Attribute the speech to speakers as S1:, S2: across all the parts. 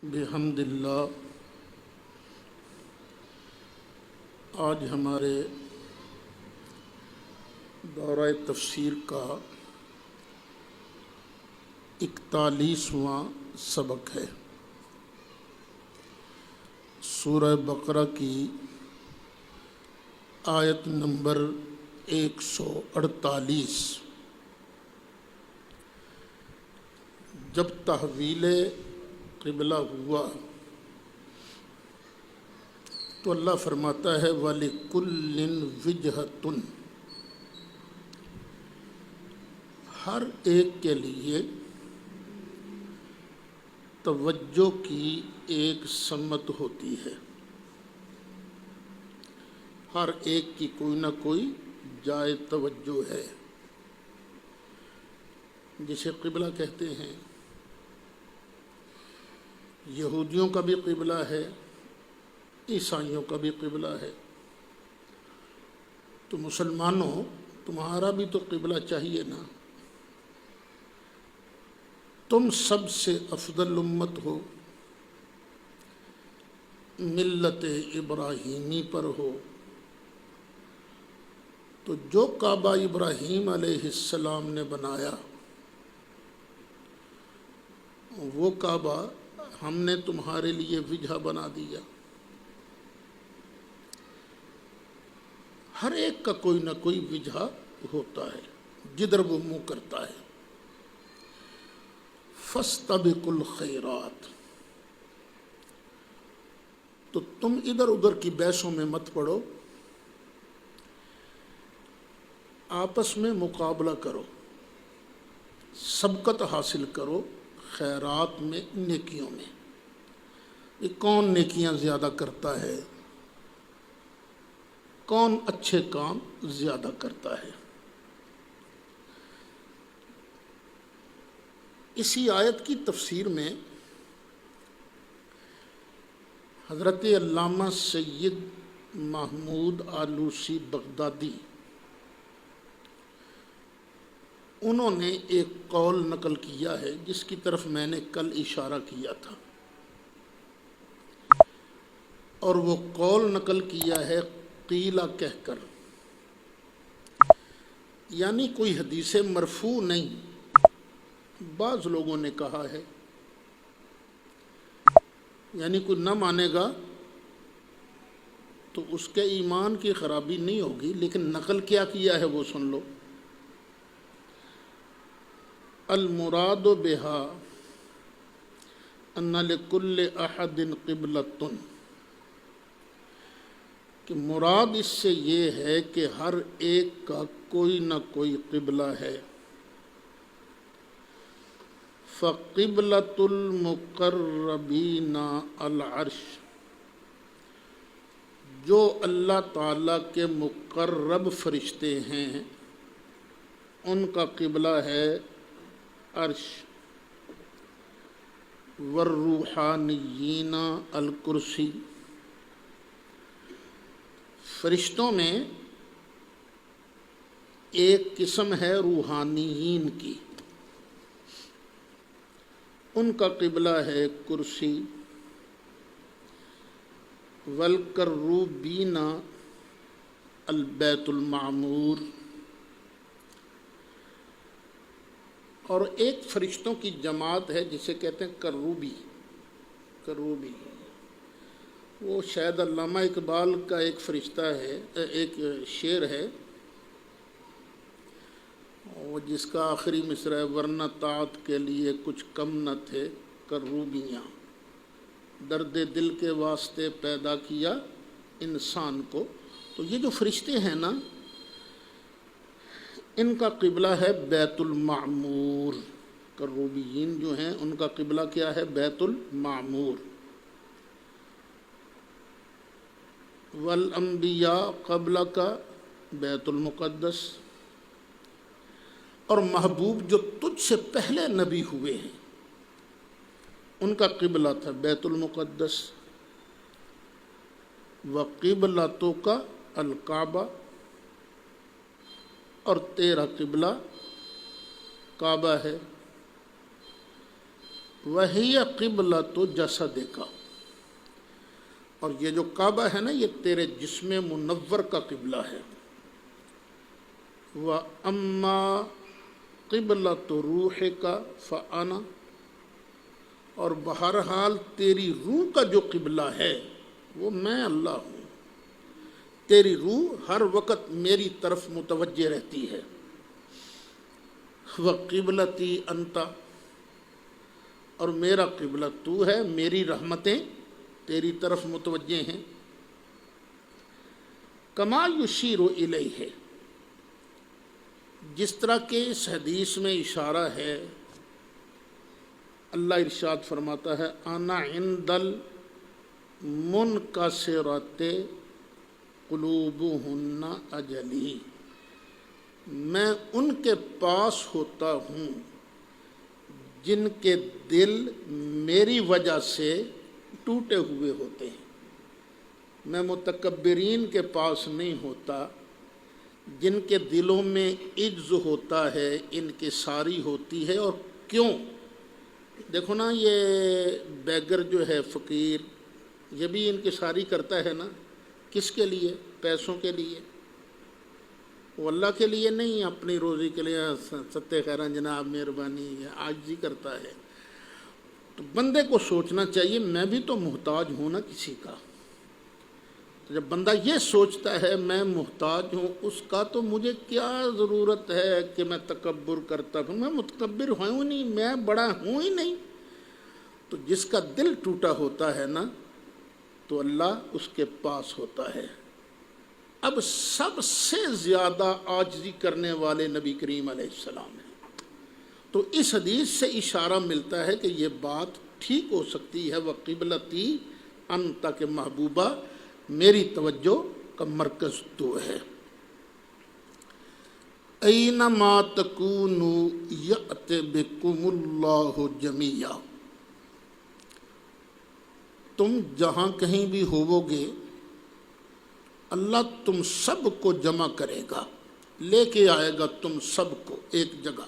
S1: بحمد اللہ آج ہمارے دورہ تفسیر کا 41واں سبق ہے۔ سورہ بقرہ کی آیت نمبر 148۔ جب تحویل قبلہ ہوا تو اللہ فرماتا ہے وَلِكُلٍّ وِجْهَةٌ، ہر ایک کے لیے توجہ کی ایک سمت ہوتی ہے، ہر ایک کی کوئی نہ کوئی جائے توجہ ہے، جسے قبلہ کہتے ہیں۔ یہودیوں کا بھی قبلہ ہے، عیسائیوں کا بھی قبلہ ہے، تو مسلمانوں تمہارا بھی تو قبلہ چاہیے نا۔ تم سب سے افضل امت ہو، ملت ابراہیمی پر ہو، تو جو کعبہ ابراہیم علیہ السلام نے بنایا وہ کعبہ ہم نے تمہارے لیے وجہ بنا دیا۔ ہر ایک کا کوئی نہ کوئی وجہ ہوتا ہے جدھر وہ منہ کرتا ہے۔ فاستبقوا الخیرات، تو تم ادھر ادھر کی بحثوں میں مت پڑو، آپس میں مقابلہ کرو، سبقت حاصل کرو خیرات میں، نیکیوں میں۔ یہ کون نیکیاں زیادہ کرتا ہے، کون اچھے کام زیادہ کرتا ہے۔ اسی آیت کی تفسیر میں حضرت علامہ سید محمود آلوسی بغدادی انہوں نے ایک قول نقل کیا ہے جس کی طرف میں نے کل اشارہ کیا تھا، اور وہ قول نقل کیا ہے قیلہ کہہ کر، یعنی کوئی حدیث مرفوع نہیں، بعض لوگوں نے کہا ہے، یعنی کوئی نہ مانے گا تو اس کے ایمان کی خرابی نہیں ہوگی، لیکن نقل کیا کیا ہے وہ سن لو۔ المراد بها ان لكل احد قبلۃ، کہ مراد اس سے یہ ہے کہ ہر ایک کا کوئی نہ کوئی قبلہ ہے۔ فقبلۃ المقربین العرش، جو اللہ تعالیٰ کے مقرب فرشتے ہیں ان کا قبلہ ہے عرش۔ والروحانیین الکرسی، فرشتوں میں ایک قسم ہے روحانیین کی، ان کا قبلہ ہے کرسی۔ والکروبین البیت المعمور، اور ایک فرشتوں کی جماعت ہے جسے کہتے ہیں کروبی۔ وہ شاید علامہ اقبال کا ایک فرشتہ ہے، ایک شعر ہے، وہ جس کا آخری مصرع ہے ورنہ طاعت کے لیے کچھ کم نہ تھے کروبیاں، درد دل کے واسطے پیدا کیا انسان کو۔ تو یہ جو فرشتے ہیں نا، ان کا قبلہ ہے بیت المعمور۔ کروبیین جو ہیں ان کا قبلہ کیا ہے؟ بیت المعمور۔ والانبیاء قبلہ کا بیت المقدس، اور محبوب جو تجھ سے پہلے نبی ہوئے ہیں ان کا قبلہ تھا بیت المقدس۔ وقبلتوں کا الکعبہ، اور تیرا قبلہ کعبہ ہے۔ وہی قبلۃ جسدک، اور یہ جو کعبہ ہے نا یہ تیرے جسم منور کا قبلہ ہے۔ وَأَمَّا قِبْلَةُ رُوحِكَ فَأَنَا، اور بہرحال تیری روح کا جو قبلہ ہے وہ میں اللہ ہوں، تیری روح ہر وقت میری طرف متوجہ رہتی ہے۔ وَقِبْلَتِي أَنْتَ، اور میرا قبلہ تو ہے، میری رحمتیں تیری طرف متوجہ ہیں۔ کما یشیر الیہ، جس طرح کہ اس حدیث میں اشارہ ہے، اللہ ارشاد فرماتا ہے انا عند المنکسرات قلوبہن اجلی، میں ان کے پاس ہوتا ہوں جن کے دل میری وجہ سے ٹوٹے ہوئے ہوتے ہیں۔ میں متکبرین کے پاس نہیں ہوتا، جن کے دلوں میں عجز ہوتا ہے، انکساری ہوتی ہے۔ اور کیوں؟ دیکھو نا، یہ بیگر جو ہے، فقیر، یہ بھی انکساری کرتا ہے نا، کس کے لیے؟ پیسوں کے لیے۔ وہ اللہ کے لیے نہیں، اپنی روزی کے لیے، ستہ خیران جناب مہربانی، عاجزی کرتا ہے۔ تو بندے کو سوچنا چاہیے میں بھی تو محتاج ہوں نا کسی کا۔ جب بندہ یہ سوچتا ہے میں محتاج ہوں اس کا، تو مجھے کیا ضرورت ہے کہ میں تکبر کرتا ہوں؟ میں متکبر ہوں نہیں، میں بڑا ہوں ہی نہیں۔ تو جس کا دل ٹوٹا ہوتا ہے نا، تو اللہ اس کے پاس ہوتا ہے۔ اب سب سے زیادہ عاجزی کرنے والے نبی کریم علیہ السلام ہیں۔ تو اس حدیث سے اشارہ ملتا ہے کہ یہ بات ٹھیک ہو سکتی ہے، وَقِبْلَتِي أَنْتَ، کہ محبوبہ میری توجہ کا مرکز تو ہے۔ أَيْنَمَا تَكُونُوا يَأْتِ بِكُمُ اللَّهُ جَمِيعًا، تم جہاں کہیں بھی ہوو گے اللہ تم سب کو جمع کرے گا، لے کے آئے گا تم سب کو ایک جگہ۔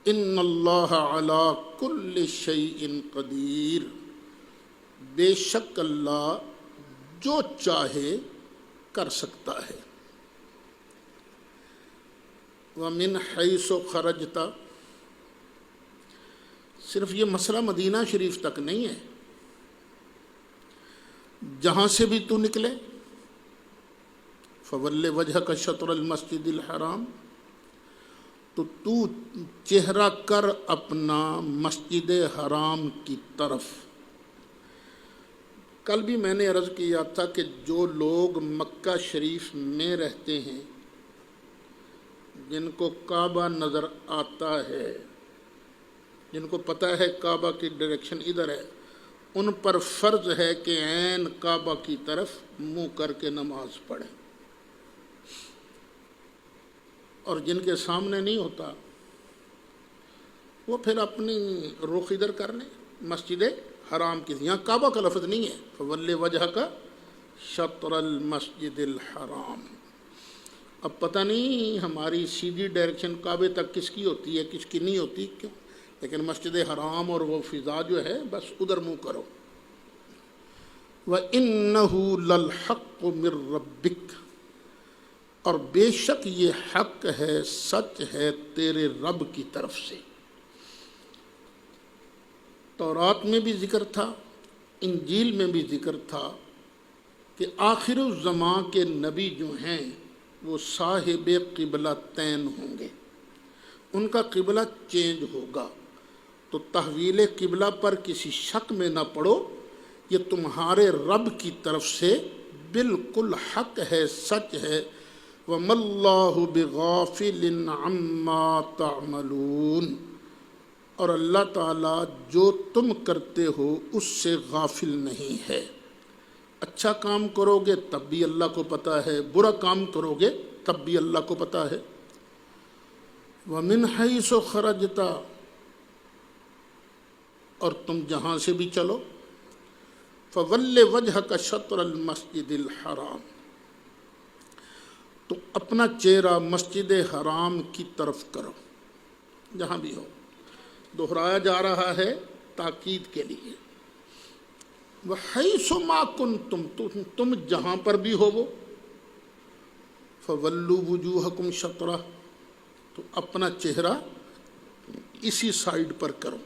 S1: ان اللہ علی کل شیء قدیر، بے شک اللہ جو چاہے کر سکتا ہے۔ ومن حیث خرجت، صرف یہ مسئلہ مدینہ شریف تک نہیں ہے، جہاں سے بھی تو نکلے، فول وجہک شطر المسجد الحرام، تو چہرہ کر اپنا مسجد حرام کی طرف۔ کل بھی میں نے عرض کیا تھا کہ جو لوگ مکہ شریف میں رہتے ہیں، جن کو کعبہ نظر آتا ہے، جن کو پتہ ہے کعبہ کی ڈائریکشن ادھر ہے، ان پر فرض ہے کہ عین کعبہ کی طرف منہ کر کے نماز پڑھیں۔ اور جن کے سامنے نہیں ہوتا وہ پھر اپنی رخ ادھر کر لیں مسجد حرام کی، یہاں کعبہ کا لفظ نہیں ہے، فول وجہک شطر المسجد الحرام۔ اب پتہ نہیں ہماری سیدھی ڈائریکشن کعبے تک کس کی ہوتی ہے کس کی نہیں ہوتی، کیوں؟ لیکن مسجد حرام اور وہ فضا جو ہے بس ادھر منہ کرو۔ وَإِنَّهُ لَلْحَقُّ مِن رَبِّكَ، اور بے شک یہ حق ہے، سچ ہے تیرے رب کی طرف سے۔ تورات میں بھی ذکر تھا، انجیل میں بھی ذکر تھا کہ آخر الزمان کے نبی جو ہیں وہ صاحب قبلتین ہوں گے، ان کا قبلہ چینج ہوگا۔ تو تحویل قبلہ پر کسی شک میں نہ پڑو، یہ تمہارے رب کی طرف سے بالکل حق ہے، سچ ہے۔ وَمَا اللَّهُ بِغَافِلٍ عَمَّا تَعْمَلُونَ، اور اللہ تعالیٰ جو تم کرتے ہو اس سے غافل نہیں ہے۔ اچھا کام کرو گے تب بھی اللہ کو پتہ ہے، برا کام کرو گے تب بھی اللہ کو پتہ ہے۔ وَمِنْ حَيْثُ خَرَجْتَ، اور تم جہاں سے بھی چلو، فَوَلِّ وَجْهَكَ شَطْرَ الْمَسْجِدِ الْحَرَامِ، تو اپنا چہرہ مسجد حرام کی طرف کرو جہاں بھی ہو۔ دہرایا جا رہا ہے تاکید کے لیے۔ وحیث ما کنتم، تم جہاں پر بھی ہو وہ، فولوا وجوہکم شطرہ، تو اپنا چہرہ اسی سائیڈ پر کرو۔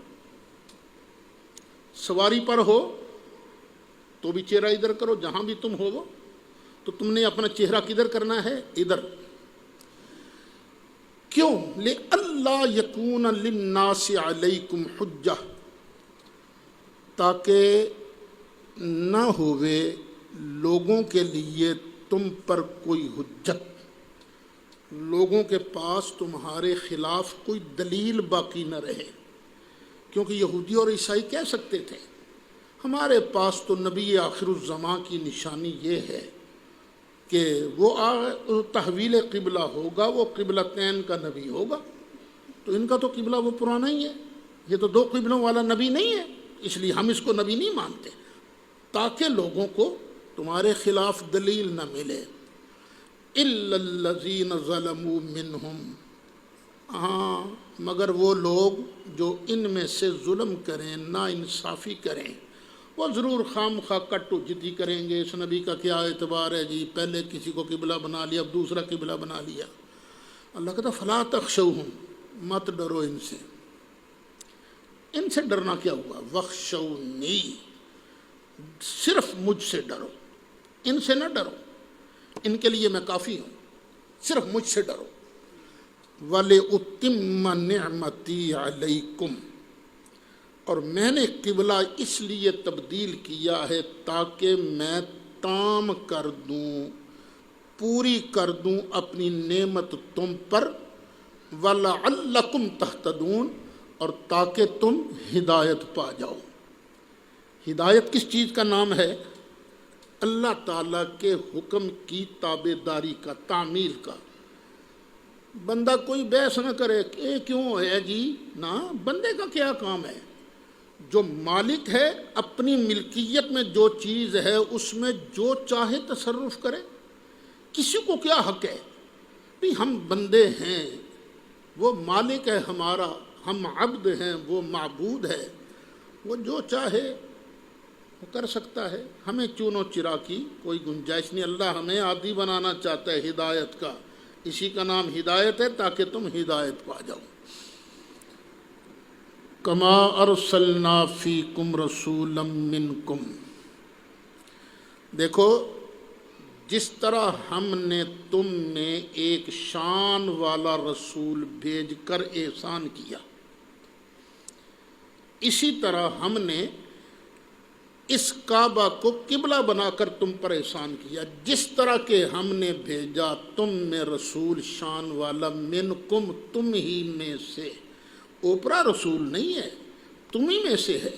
S1: سواری پر ہو تو بھی چہرہ ادھر کرو، جہاں بھی تم ہو وہ، تو تم نے اپنا چہرہ کدھر کرنا ہے؟ ادھر۔ کیوں؟ لِأَلَّا يَكُونَ لِلنَّاسِ عَلَيْكُمْ حُجَّةٌ، تاکہ نہ ہوئے لوگوں کے لیے تم پر کوئی حجت، لوگوں کے پاس تمہارے خلاف کوئی دلیل باقی نہ رہے۔ کیونکہ یہودی اور عیسائی کہہ سکتے تھے ہمارے پاس تو نبی آخر الزمان کی نشانی یہ ہے کہ وہ تحویل قبلہ ہوگا، وہ قبلتین کا نبی ہوگا، تو ان کا تو قبلہ وہ پرانا ہی ہے، یہ تو دو قبلوں والا نبی نہیں ہے، اس لیے ہم اس کو نبی نہیں مانتے، تاکہ لوگوں کو تمہارے خلاف دلیل نہ ملے۔ اِلَّا الَّذِينَ ظَلَمُوا مِنْهُمْ، ہاں مگر وہ لوگ جو ان میں سے ظلم کریں، نا انصافی کریں، وہ ضرور خام خواہ کٹ و جتی کریں گے، اس نبی کا کیا اعتبار ہے جی، پہلے کسی کو قبلہ بنا لیا اب دوسرا قبلہ بنا لیا۔ اللہ کہتا فَلَا تَخْشَوْهُمْ، مت ڈرو ان سے۔ ان سے ڈرنا کیا ہوا؟ وَخْشَوْنِي، صرف مجھ سے ڈرو، ان سے نہ ڈرو، ان کے لیے میں کافی ہوں، صرف مجھ سے ڈرو۔ وَلِأُتِمَّ نِعْمَتِي عَلَيْكُمْ، اور میں نے قبلہ اس لیے تبدیل کیا ہے تاکہ میں تام کر دوں، پوری کر دوں اپنی نعمت تم پر، وَلَعَلَّكُمْ تَهْتَدُونَ، اور تاکہ تم ہدایت پا جاؤ۔ ہدایت کس چیز کا نام ہے؟ اللہ تعالیٰ کے حکم کی تابع داری کا، تعمیل کا۔ بندہ کوئی بحث نہ کرے کہ کیوں ہے جی، نہ، بندے کا کیا کام ہے؟ جو مالک ہے اپنی ملکیت میں جو چیز ہے اس میں جو چاہے تصرف کرے، کسی کو کیا حق ہے؟ نہیں، ہم بندے ہیں، وہ مالک ہے ہمارا، ہم عبد ہیں، وہ معبود ہے، وہ جو چاہے وہ کر سکتا ہے، ہمیں چون و چرا کی کوئی گنجائش نہیں۔ اللہ ہمیں عادی بنانا چاہتا ہے ہدایت کا، اسی کا نام ہدایت ہے تاکہ تم ہدایت پا جاؤ۔ کما ارسلنا فیکم رسولا منکم، دیکھو جس طرح ہم نے تم میں ایک شان والا رسول بھیج کر احسان کیا، اسی طرح ہم نے اس کعبہ کو قبلہ بنا کر تم پر احسان کیا۔ جس طرح کہ ہم نے بھیجا تم میں رسول شان والا، منکم، تم ہی میں سے، اوپرا رسول نہیں ہے، تم ہی میں سے ہے۔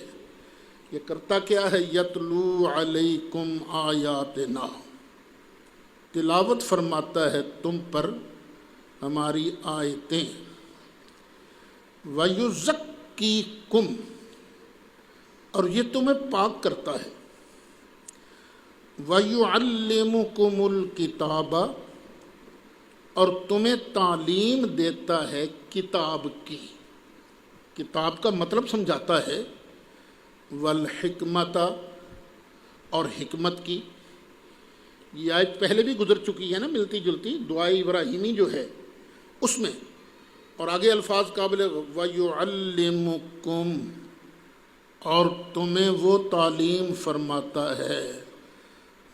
S1: یہ کرتا کیا ہے؟ یتلو علیکم آیاتنا، تلاوت فرماتا ہے تم پر ہماری آیتیں، ویزکیکم، اور یہ تمہیں پاک کرتا ہے، وَيُعَلِّمُكُمُ الْكِتَابَ، اور تمہیں تعلیم دیتا ہے کتاب کی، کتاب کا مطلب سمجھاتا ہے، وَالْحِكْمَةَ، اور حکمت کی۔ یہ آیت پہلے بھی گزر چکی ہے نا، ملتی جلتی، دعائے ابراہیمی جو ہے اس میں، اور آگے الفاظ قابل، وَيُعَلِّمُكُمْ، اور تمہیں وہ تعلیم فرماتا ہے،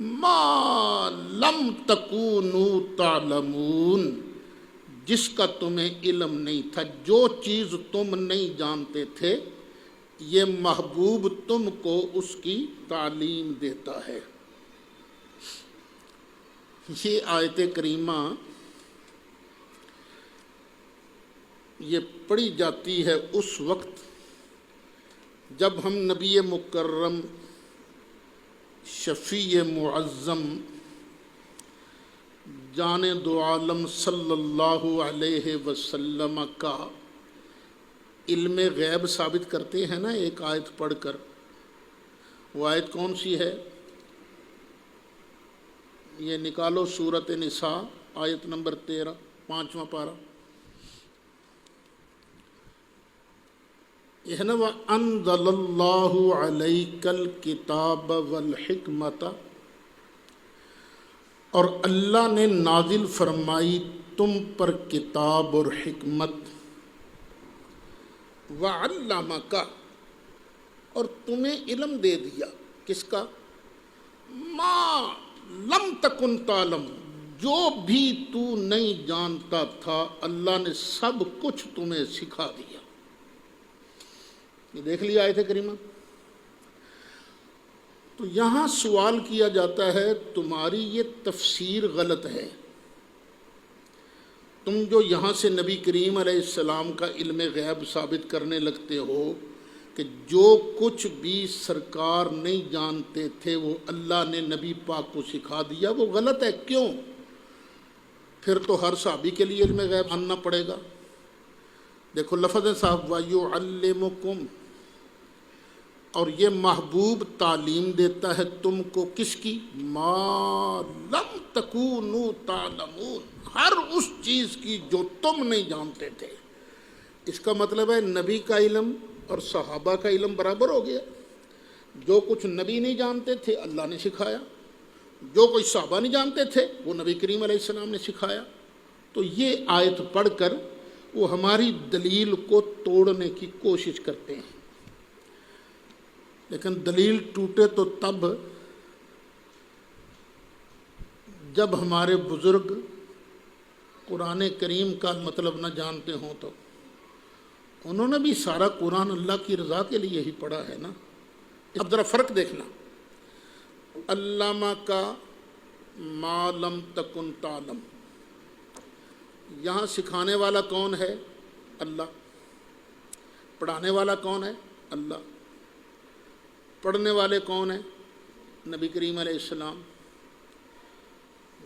S1: ما لم تکونوا تعلمون، جس کا تمہیں علم نہیں تھا، جو چیز تم نہیں جانتے تھے، یہ محبوب تم کو اس کی تعلیم دیتا ہے۔ یہ آیت کریمہ یہ پڑھی جاتی ہے اس وقت جب ہم نبی مکرم شفیع معظم جان دو عالم صلی اللہ علیہ وسلم کا علم غیب ثابت کرتے ہیں نا ایک آیت پڑھ کر۔ وہ آیت کون سی ہے؟ یہ نکالو، سورۃ نساء آیت نمبر 13، 5واں پارہ۔ یہ ہے نا وَأَنزَلَ اللَّهُ عَلَيْكَ الْكِتَابَ وَالْحِكْمَةَ، اور اللہ نے نازل فرمائی تم پر کتاب اور حکمت، وَعَلَّمَكَ، اور تمہیں علم دے دیا، کس کا؟ ما لم تکن تعلم، جو بھی تو نہیں جانتا تھا اللہ نے سب کچھ تمہیں سکھا دیا۔ یہ دیکھ لیا آیت کریمہ۔ تو یہاں سوال کیا جاتا ہے تمہاری یہ تفسیر غلط ہے، تم جو یہاں سے نبی کریم علیہ السلام کا علم غیب ثابت کرنے لگتے ہو کہ جو کچھ بھی سرکار نہیں جانتے تھے وہ اللہ نے نبی پاک کو سکھا دیا، وہ غلط ہے۔ کیوں؟ پھر تو ہر صحابی کے لیے علم غیب آننا پڑے گا۔ دیکھو لفظ صاحب وَيُعَلِّمُكُمْ، اور یہ محبوب تعلیم دیتا ہے تم کو، کس کی؟ ما لم تکونوا تعلمون، ہر اس چیز کی جو تم نہیں جانتے تھے۔ اس کا مطلب ہے نبی کا علم اور صحابہ کا علم برابر ہو گیا۔ جو کچھ نبی نہیں جانتے تھے اللہ نے سکھایا، جو کچھ صحابہ نہیں جانتے تھے وہ نبی کریم علیہ السلام نے سکھایا۔ تو یہ آیت پڑھ کر وہ ہماری دلیل کو توڑنے کی کوشش کرتے ہیں، لیکن دلیل ٹوٹے تو تب جب ہمارے بزرگ قرآن کریم کا مطلب نہ جانتے ہوں۔ تو انہوں نے بھی سارا قرآن اللہ کی رضا کے لیے ہی پڑھا ہے نا۔ اب ذرا فرق دیکھنا، علامہ کا ما لم تکن تعلم، یہاں سکھانے والا کون ہے؟ اللہ۔ پڑھانے والا کون ہے؟ اللہ۔ پڑھنے والے کون ہیں؟ نبی کریم علیہ السلام۔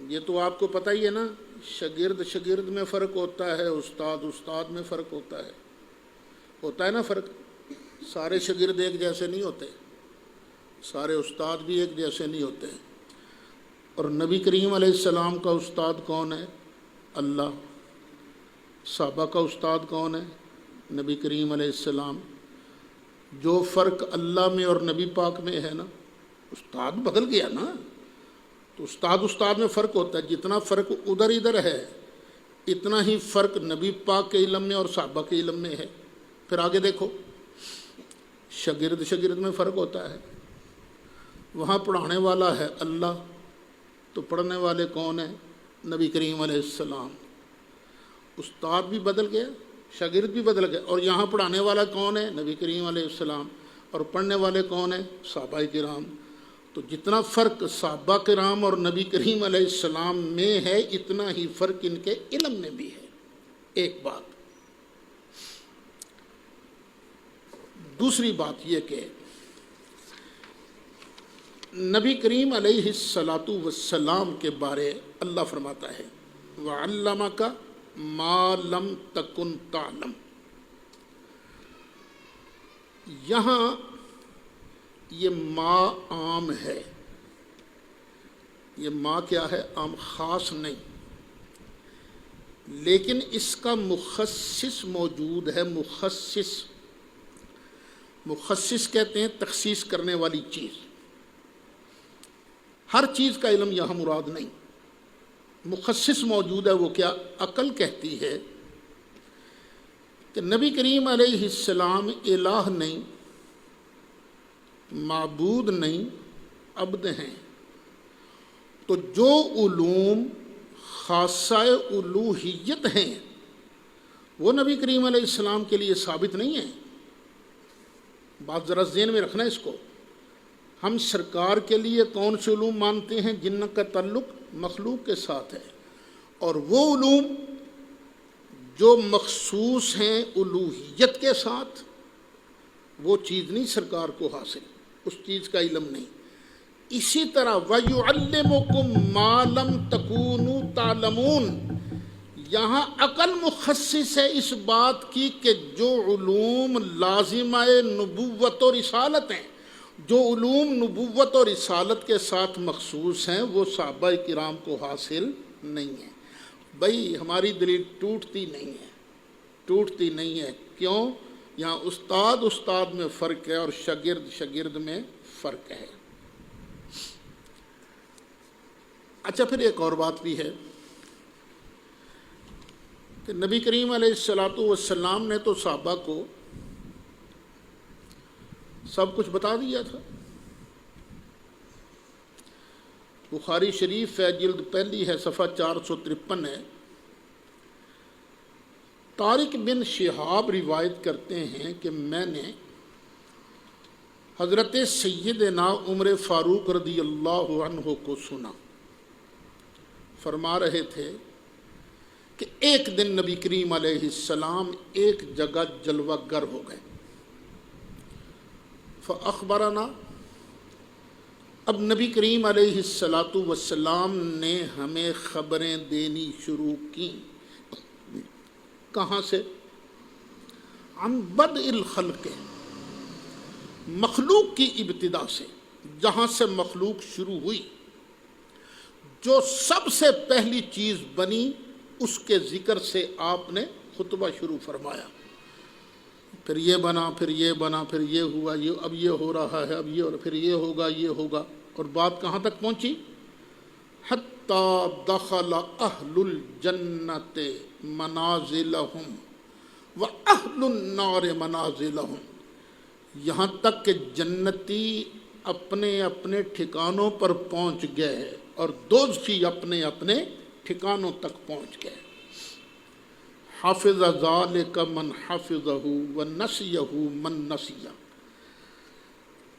S1: یہ تو آپ کو پتہ ہی ہے نا، شاگرد میں فرق ہوتا ہے، استاد میں فرق ہوتا ہے نا فرق۔ سارے شاگرد ایک جیسے نہیں ہوتے، سارے استاد بھی ایک جیسے نہیں ہوتے۔ اور نبی کریم علیہ السلام کا استاد کون ہے؟ اللہ۔ صحابہ کا استاد کون ہے؟ نبی کریم علیہ السلام۔ جو فرق اللہ میں اور نبی پاک میں ہے نا، استاد بدل گیا نا، تو استاد میں فرق ہوتا ہے۔ جتنا فرق ادھر ہے اتنا ہی فرق نبی پاک کے علم میں اور صحابہ کے علم میں ہے۔ پھر آگے دیکھو، شاگرد میں فرق ہوتا ہے۔ وہاں پڑھانے والا ہے اللہ، تو پڑھنے والے کون ہیں؟ نبی کریم علیہ السلام۔ استاد بھی بدل گیا، شاگرد بھی بدل گیا، اور یہاں پڑھانے والا کون ہے؟ نبی کریم علیہ السلام، اور پڑھنے والے کون ہیں؟ صحابہ کرام۔ تو جتنا فرق صحابہ کرام اور نبی کریم علیہ السلام میں ہے اتنا ہی فرق ان کے علم میں بھی ہے۔ ایک بات۔ دوسری بات یہ کہ نبی کریم علیہ الصلاۃ والسلام کے بارے اللہ فرماتا ہے وَعَلَّمَكَ مَا لَمْ تَكُنْ تَعْلَمْ۔ یہاں یہ ما عام ہے، یہ ما کیا ہے؟ عام، خاص نہیں، لیکن اس کا مخصص موجود ہے۔ مخصص کہتے ہیں تخصیص کرنے والی چیز۔ ہر چیز کا علم یہاں مراد نہیں، مخصص موجود ہے۔ وہ کیا؟ عقل کہتی ہے کہ نبی کریم علیہ السلام الہ نہیں، معبود نہیں، عبد ہیں۔ تو جو علوم خاصہ الوہیت ہیں وہ نبی کریم علیہ السلام کے لیے ثابت نہیں ہیں۔ بات ذرا ذہن میں رکھنا اس کو۔ ہم سرکار کے لیے کون سے علوم مانتے ہیں؟ جن کا تعلق مخلوق کے ساتھ ہے، اور وہ علوم جو مخصوص ہیں الوہیت کے ساتھ، وہ چیز نہیں سرکار کو حاصل، اس چیز کا علم نہیں۔ اسی طرح وَيُعَلِّمُكُم مَّا لَمْ تَكُونُوا تَعْلَمُونَ، یہاں عقل مخصص ہے اس بات کی کہ جو علوم لازمہ نبوت و رسالت ہیں، جو علوم نبوت اور رسالت کے ساتھ مخصوص ہیں، وہ صحابہ کرام کو حاصل نہیں ہیں۔ بھائی ہماری دلیل ٹوٹتی نہیں ہے، ٹوٹتی نہیں ہے۔ کیوں؟ یہاں استاد استاد میں فرق ہے اور شاگرد شاگرد میں فرق ہے۔ اچھا، پھر ایک اور بات بھی ہے کہ نبی کریم علیہ السلام نے تو صحابہ کو سب کچھ بتا دیا تھا۔ بخاری شریف ہے، جلد پہلی ہے، صفحہ 453 ہے۔ طارق بن شہاب روایت کرتے ہیں کہ میں نے حضرت سیدنا عمر فاروق رضی اللہ عنہ کو سنا، فرما رہے تھے کہ ایک دن نبی کریم علیہ السلام ایک جگہ جلوہ گر ہو گئے۔ فاخبرنا، اب نبی کریم علیہ السلام نے ہمیں خبریں دینی شروع کی۔ کہاں سے؟ عن بدء الخلق، مخلوق کی ابتدا سے، جہاں سے مخلوق شروع ہوئی، جو سب سے پہلی چیز بنی اس کے ذکر سے آپ نے خطبہ شروع فرمایا۔ پھر یہ بنا، پھر یہ بنا، پھر یہ ہوا، یہ اب یہ ہو رہا ہے، اب یہ، اور پھر یہ ہوگا، یہ ہوگا، اور بات کہاں تک پہنچی؟ حتیٰ دخل اہل الجنت منازلہم واہل النار منازلہم، یہاں تک کہ جنتی اپنے اپنے ٹھکانوں پر پہنچ گئے اور دوزخی اپنے اپنے ٹھکانوں تک پہنچ گئے۔ حافظ ذالک من حفظہ ونسیہ من نسیہ،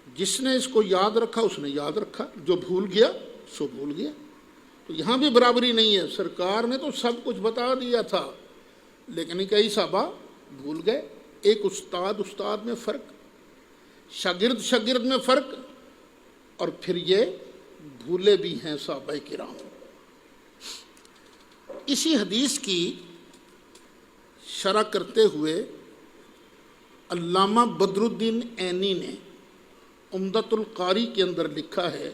S1: جس نے اس کو یاد رکھا اس نے یاد رکھا، جو بھول گیا سو بھول گیا۔ تو یہاں بھی برابری نہیں ہے، سرکار نے تو سب کچھ بتا دیا تھا لیکن کئی صحابہ بھول گئے۔ ایک استاد استاد میں فرق، شاگرد شاگرد میں فرق، اور پھر یہ بھولے بھی ہیں صحابہ کرام۔ اسی حدیث کی شرح کرتے ہوئے علامہ بدر الدین عینی نے عمدۃ القاری کے اندر لکھا ہے،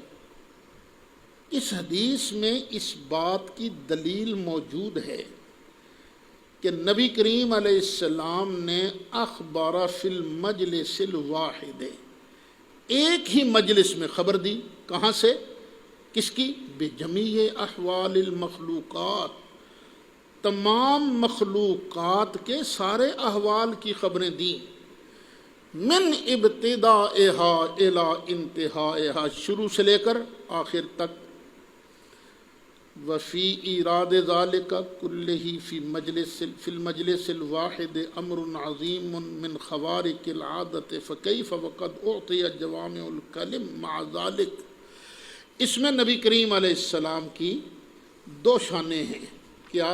S1: اس حدیث میں اس بات کی دلیل موجود ہے کہ نبی کریم علیہ السلام نے اخبار فی المجلس الواحد، ایک ہی مجلس میں خبر دی۔ کہاں سے؟ کس کی؟ بجمیع احوال المخلوقات، تمام مخلوقات کے سارے احوال کی خبریں دیں۔ من ابتدائہا الی انتہائہا، شروع سے لے کر آخر تک۔ وفی ایراد ذالک کلہ فی المجلس الواحد امر عظیم من خوارق العادت فکیف وقد اعطی جوامع الکلم مع ذالک، اس میں نبی کریم علیہ السلام کی دو شانیں ہیں۔ کیا؟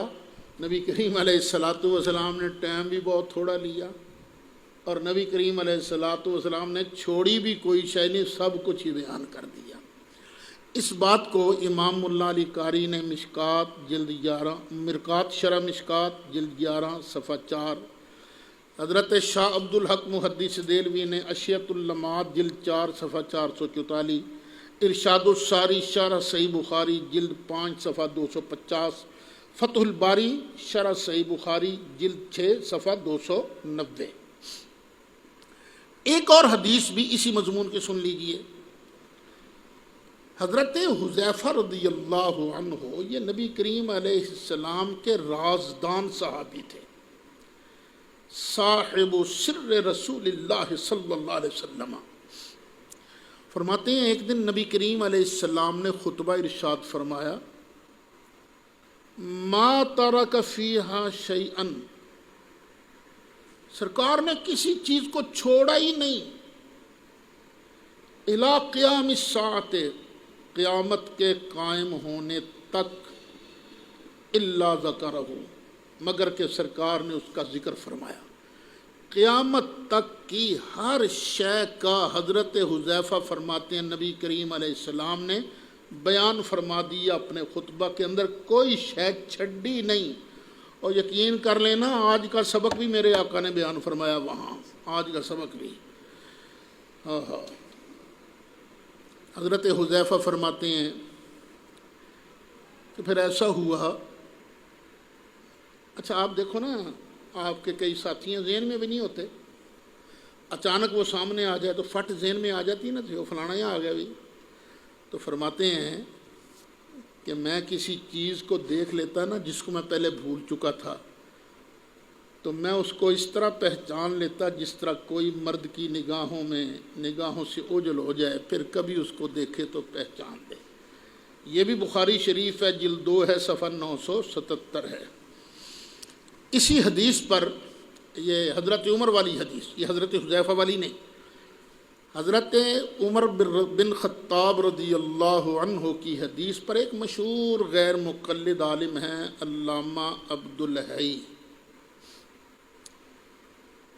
S1: نبی کریم علیہ السلام نے ٹائم بھی بہت تھوڑا لیا، اور نبی کریم علیہ السلام نے چھوڑی بھی کوئی شے نہیں، سب کچھ ہی بیان کر دیا۔ اس بات کو امام اللہ علی قاری نے مشکات جلد 11، مرکات شرح مشکات جلد 11 صفحہ 4، حضرت شاہ عبد الحق محدث دہلوی نے اشیۃ اللمعات جلد 4 صفحہ 444، ارشاد الساری شرح صحیح بخاری جلد 5 صفحہ 250، فتح الباری شرح صحیح بخاری جلد 6 صفحہ 290۔ ایک اور حدیث بھی اسی مضمون کے سن لیجئے۔ حضرت حذیفہ رضی اللہ عنہ، یہ نبی کریم علیہ السلام کے رازدان صحابی تھے، صاحب سر رسول اللہ صلی اللہ علیہ وسلم۔ فرماتے ہیں ایک دن نبی کریم علیہ السلام نے خطبہ ارشاد فرمایا، ما ترک فیہا شیئا، سرکار نے کسی چیز کو چھوڑا ہی نہیں، الی قیام الساعۃ، قیامت کے قائم ہونے تک، الا ذکرہ، مگر کہ سرکار نے اس کا ذکر فرمایا۔ قیامت تک کی ہر شے کا حضرت حذیفہ فرماتے ہیں نبی کریم علیہ السلام نے بیان فرما دیا اپنے خطبہ کے اندر، کوئی شے چھڈی نہیں۔ اور یقین کر لینا آج کا سبق بھی میرے آقا نے بیان فرمایا وہاں، آج کا سبق بھی۔ حضرت حذیفہ فرماتے ہیں کہ پھر ایسا ہوا، اچھا آپ دیکھو نا، آپ کے کئی ساتھیاں ذہن میں بھی نہیں ہوتے، اچانک وہ سامنے آ جائے تو فٹ ذہن میں آ جاتی ہے نا، وہ فلانا یہاں آ گیا بھی. تو فرماتے ہیں کہ میں کسی چیز کو دیکھ لیتا نا جس کو میں پہلے بھول چکا تھا، تو میں اس کو اس طرح پہچان لیتا جس طرح کوئی مرد کی نگاہوں سے اوجھل ہو جائے، پھر کبھی اس کو دیکھے تو پہچان لے. یہ بھی بخاری شریف ہے، جلد 2 ہے، صفحہ 977 ہے. اسی حدیث پر، یہ حضرت عمر والی حدیث، یہ حضرت حذیفہ والی نہیں، حضرت عمر بن خطاب رضی اللہ عنہ کی حدیث پر ایک مشہور غیر مقلد عالم ہیں علامہ عبدالحی،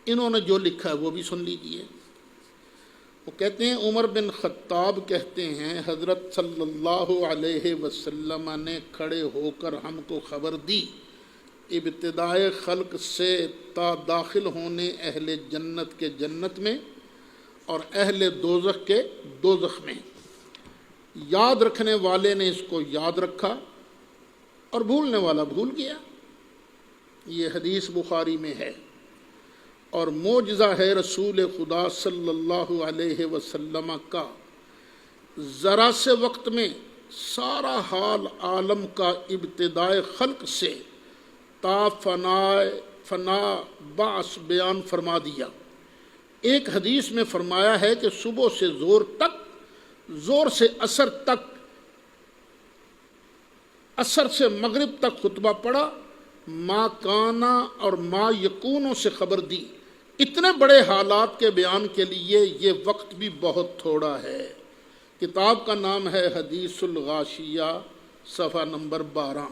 S1: انہوں نے جو لکھا ہے وہ بھی سن لیجئے. وہ کہتے ہیں عمر بن خطاب کہتے ہیں حضرت صلی اللہ علیہ وسلم نے کھڑے ہو کر ہم کو خبر دی ابتدائے خلق سے تا داخل ہونے اہل جنت کے جنت میں اور اہل دوزخ کے دوزخ میں. یاد رکھنے والے نے اس کو یاد رکھا اور بھولنے والا بھول گیا. یہ حدیث بخاری میں ہے اور معجزہ ہے رسول خدا صلی اللہ علیہ وسلم کا. ذرا سے وقت میں سارا حال عالم کا ابتدائے خلق سے تا فنا بعث بیان فرما دیا. ایک حدیث میں فرمایا ہے کہ صبح سے زور تک، زور سے عصر تک، عصر سے مغرب تک خطبہ پڑھا، ما کانا اور ما یکونوں سے خبر دی. اتنے بڑے حالات کے بیان کے لیے یہ وقت بھی بہت تھوڑا ہے. کتاب کا نام ہے حدیث الغاشیہ، صفحہ نمبر 12.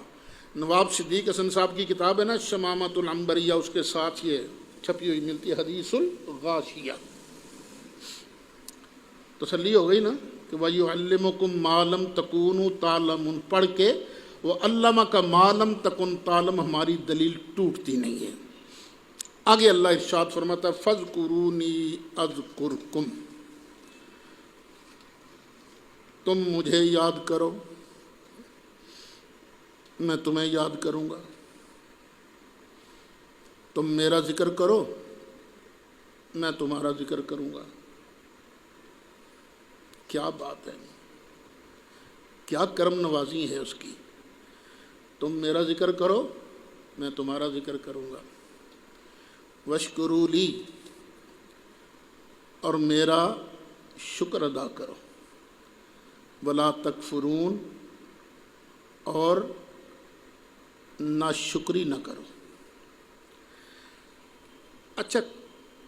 S1: نواب صدیق حسن صاحب کی کتاب ہے نا شمامۃ العنبریہ، اس کے ساتھ یہ چھپی ہوئی ملتی ہے حدیث الغاشیہ. تسلی ہو گئی نا کہ وَيُعَلِّمُكُم مَّا لَمْ تَكُونُوا تَعْلَمُونَ پڑھ کے وہ علامہ کا مَا لَمْ تَكُن تَعْلَم ہماری دلیل ٹوٹتی نہیں ہے. آگے اللہ ارشاد فرماتا ہے فَاذْكُرُونِي أَذْكُرْكُمْ، تم مجھے یاد کرو میں تمہیں یاد کروں گا. تم میرا ذکر کرو میں تمہارا ذکر کروں گا. کیا بات ہے، کیا کرم نوازی ہے اس کی. تم میرا ذکر کرو میں تمہارا ذکر کروں گا. وَاشْكُرُوا لِي، اور میرا شکر ادا کرو. وَلَا تَكْفُرُونَ، اور ناشکری نہ کرو. اچھا،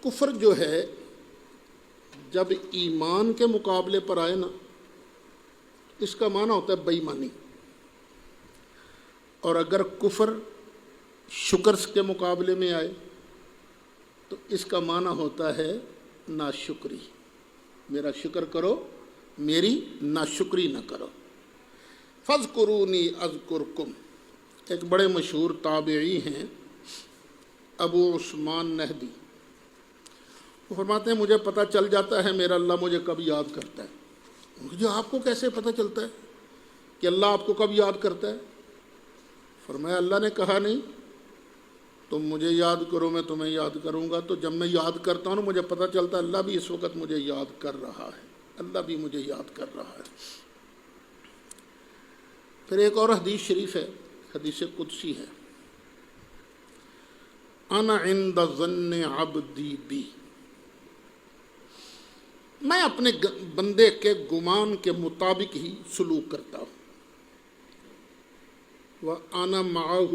S1: کفر جو ہے جب ایمان کے مقابلے پر آئے نا، اس کا معنی ہوتا ہے بے ایمانی، اور اگر کفر شکر کے مقابلے میں آئے تو اس کا معنی ہوتا ہے ناشکری. میرا شکر کرو میری ناشکری نہ کرو. فَاذْكُرُونِي أَذْكُرْكُمْ، ایک بڑے مشہور تابعی ہیں ابو عثمان نہدی، وہ فرماتے ہیں مجھے پتہ چل جاتا ہے میرا اللہ مجھے کب یاد کرتا ہے. مجھے آپ کو کیسے پتہ چلتا ہے کہ اللہ آپ کو کب یاد کرتا ہے؟ فرمایا اللہ نے کہا نہیں تم مجھے یاد کرو میں تمہیں یاد کروں گا. تو جب میں یاد کرتا ہوں مجھے پتہ چلتا ہے اللہ بھی اس وقت مجھے یاد کر رہا ہے، اللہ بھی مجھے یاد کر رہا ہے. پھر ایک اور حدیث شریف ہے، حدیث قدسی ہے، انا عند ظن عبدی بی، میں اپنے بندے کے گمان کے مطابق ہی سلوک کرتا ہوں. وَأَنَا مَعَهُ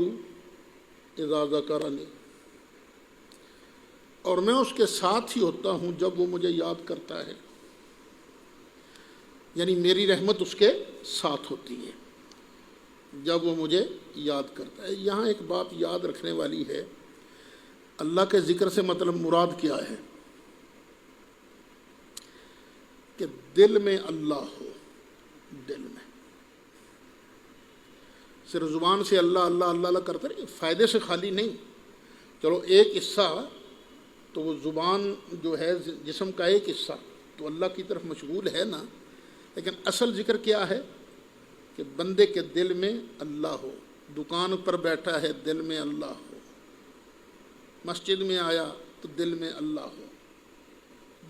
S1: إِذَا ذَكَرَنِي، اور میں اس کے ساتھ ہی ہوتا ہوں جب وہ مجھے یاد کرتا ہے. یعنی میری رحمت اس کے ساتھ ہوتی ہے جب وہ مجھے یاد کرتا ہے. یہاں ایک بات یاد رکھنے والی ہے، اللہ کے ذکر سے مطلب مراد کیا ہے؟ کہ دل میں اللہ ہو. دل میں صرف زبان سے اللہ اللہ اللہ اللہ کرتا رہے، فائدے سے خالی نہیں. چلو ایک حصہ تو وہ زبان جو ہے جسم کا ایک حصہ تو اللہ کی طرف مشغول ہے نا، لیکن اصل ذکر کیا ہے کہ بندے کے دل میں اللہ ہو. دکان پر بیٹھا ہے دل میں اللہ ہو، مسجد میں آیا تو دل میں اللہ ہو.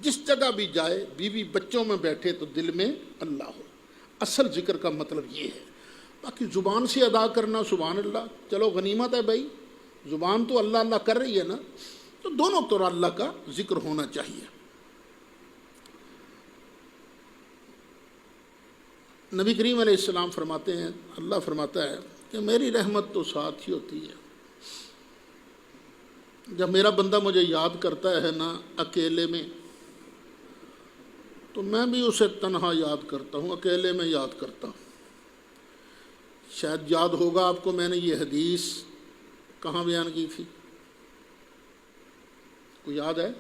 S1: جس جگہ بھی جائے، بیوی بچوں میں بیٹھے تو دل میں اللہ ہو۔ اصل ذکر کا مطلب یہ ہے۔ باقی زبان سے ادا کرنا سبحان اللہ، چلو غنیمت ہے بھائی، زبان تو اللہ اللہ کر رہی ہے نا، تو دونوں طرح اللہ کا ذکر ہونا چاہیے۔ نبی کریم علیہ السلام فرماتے ہیں، اللہ فرماتا ہے کہ میری رحمت تو ساتھ ہی ہوتی ہے۔ جب میرا بندہ مجھے یاد کرتا ہے نا اکیلے میں، تو میں بھی اسے تنہا یاد کرتا ہوں، اکیلے میں یاد کرتا ہوں۔ شاید یاد ہوگا آپ کو، میں نے یہ حدیث کہاں بیان کی تھی؟ کو یاد ہے؟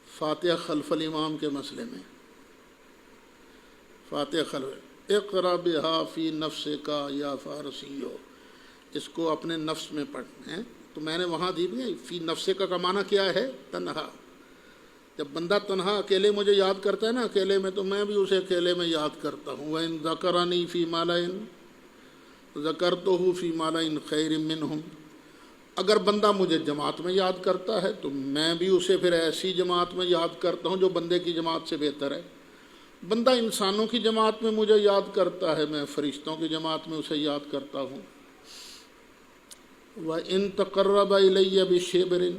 S1: فاتحہ خلف الامام کے مسئلے میں، فاتحہ خلف، اقرا بہا فی نفسک یا فارسیو، اس کو اپنے نفس میں پڑھنا ہے۔ تو میں نے وہاں دی بھی فی نفسک کا معنی کیا ہے؟ تنہا۔ جب بندہ تنہا اکیلے مجھے یاد کرتا ہے نا اکیلے میں، تو میں بھی اسے اکیلے میں یاد کرتا ہوں۔ وَإِن ذَكَرَنِي فِي مَلَئٍ ذَكَرْتُهُ فِي مَلَئٍ خَيْرٍ مِّنْهُمْ، اگر بندہ مجھے جماعت میں یاد کرتا ہے تو میں بھی اسے پھر ایسی جماعت میں یاد کرتا ہوں جو بندے کی جماعت سے بہتر ہے۔ بندہ انسانوں کی جماعت میں مجھے یاد کرتا ہے، میں فرشتوں کی جماعت میں اسے یاد کرتا ہوں۔ وَإِن تَقَرَّبَ إِلَيَّ بِشِبْرٍ،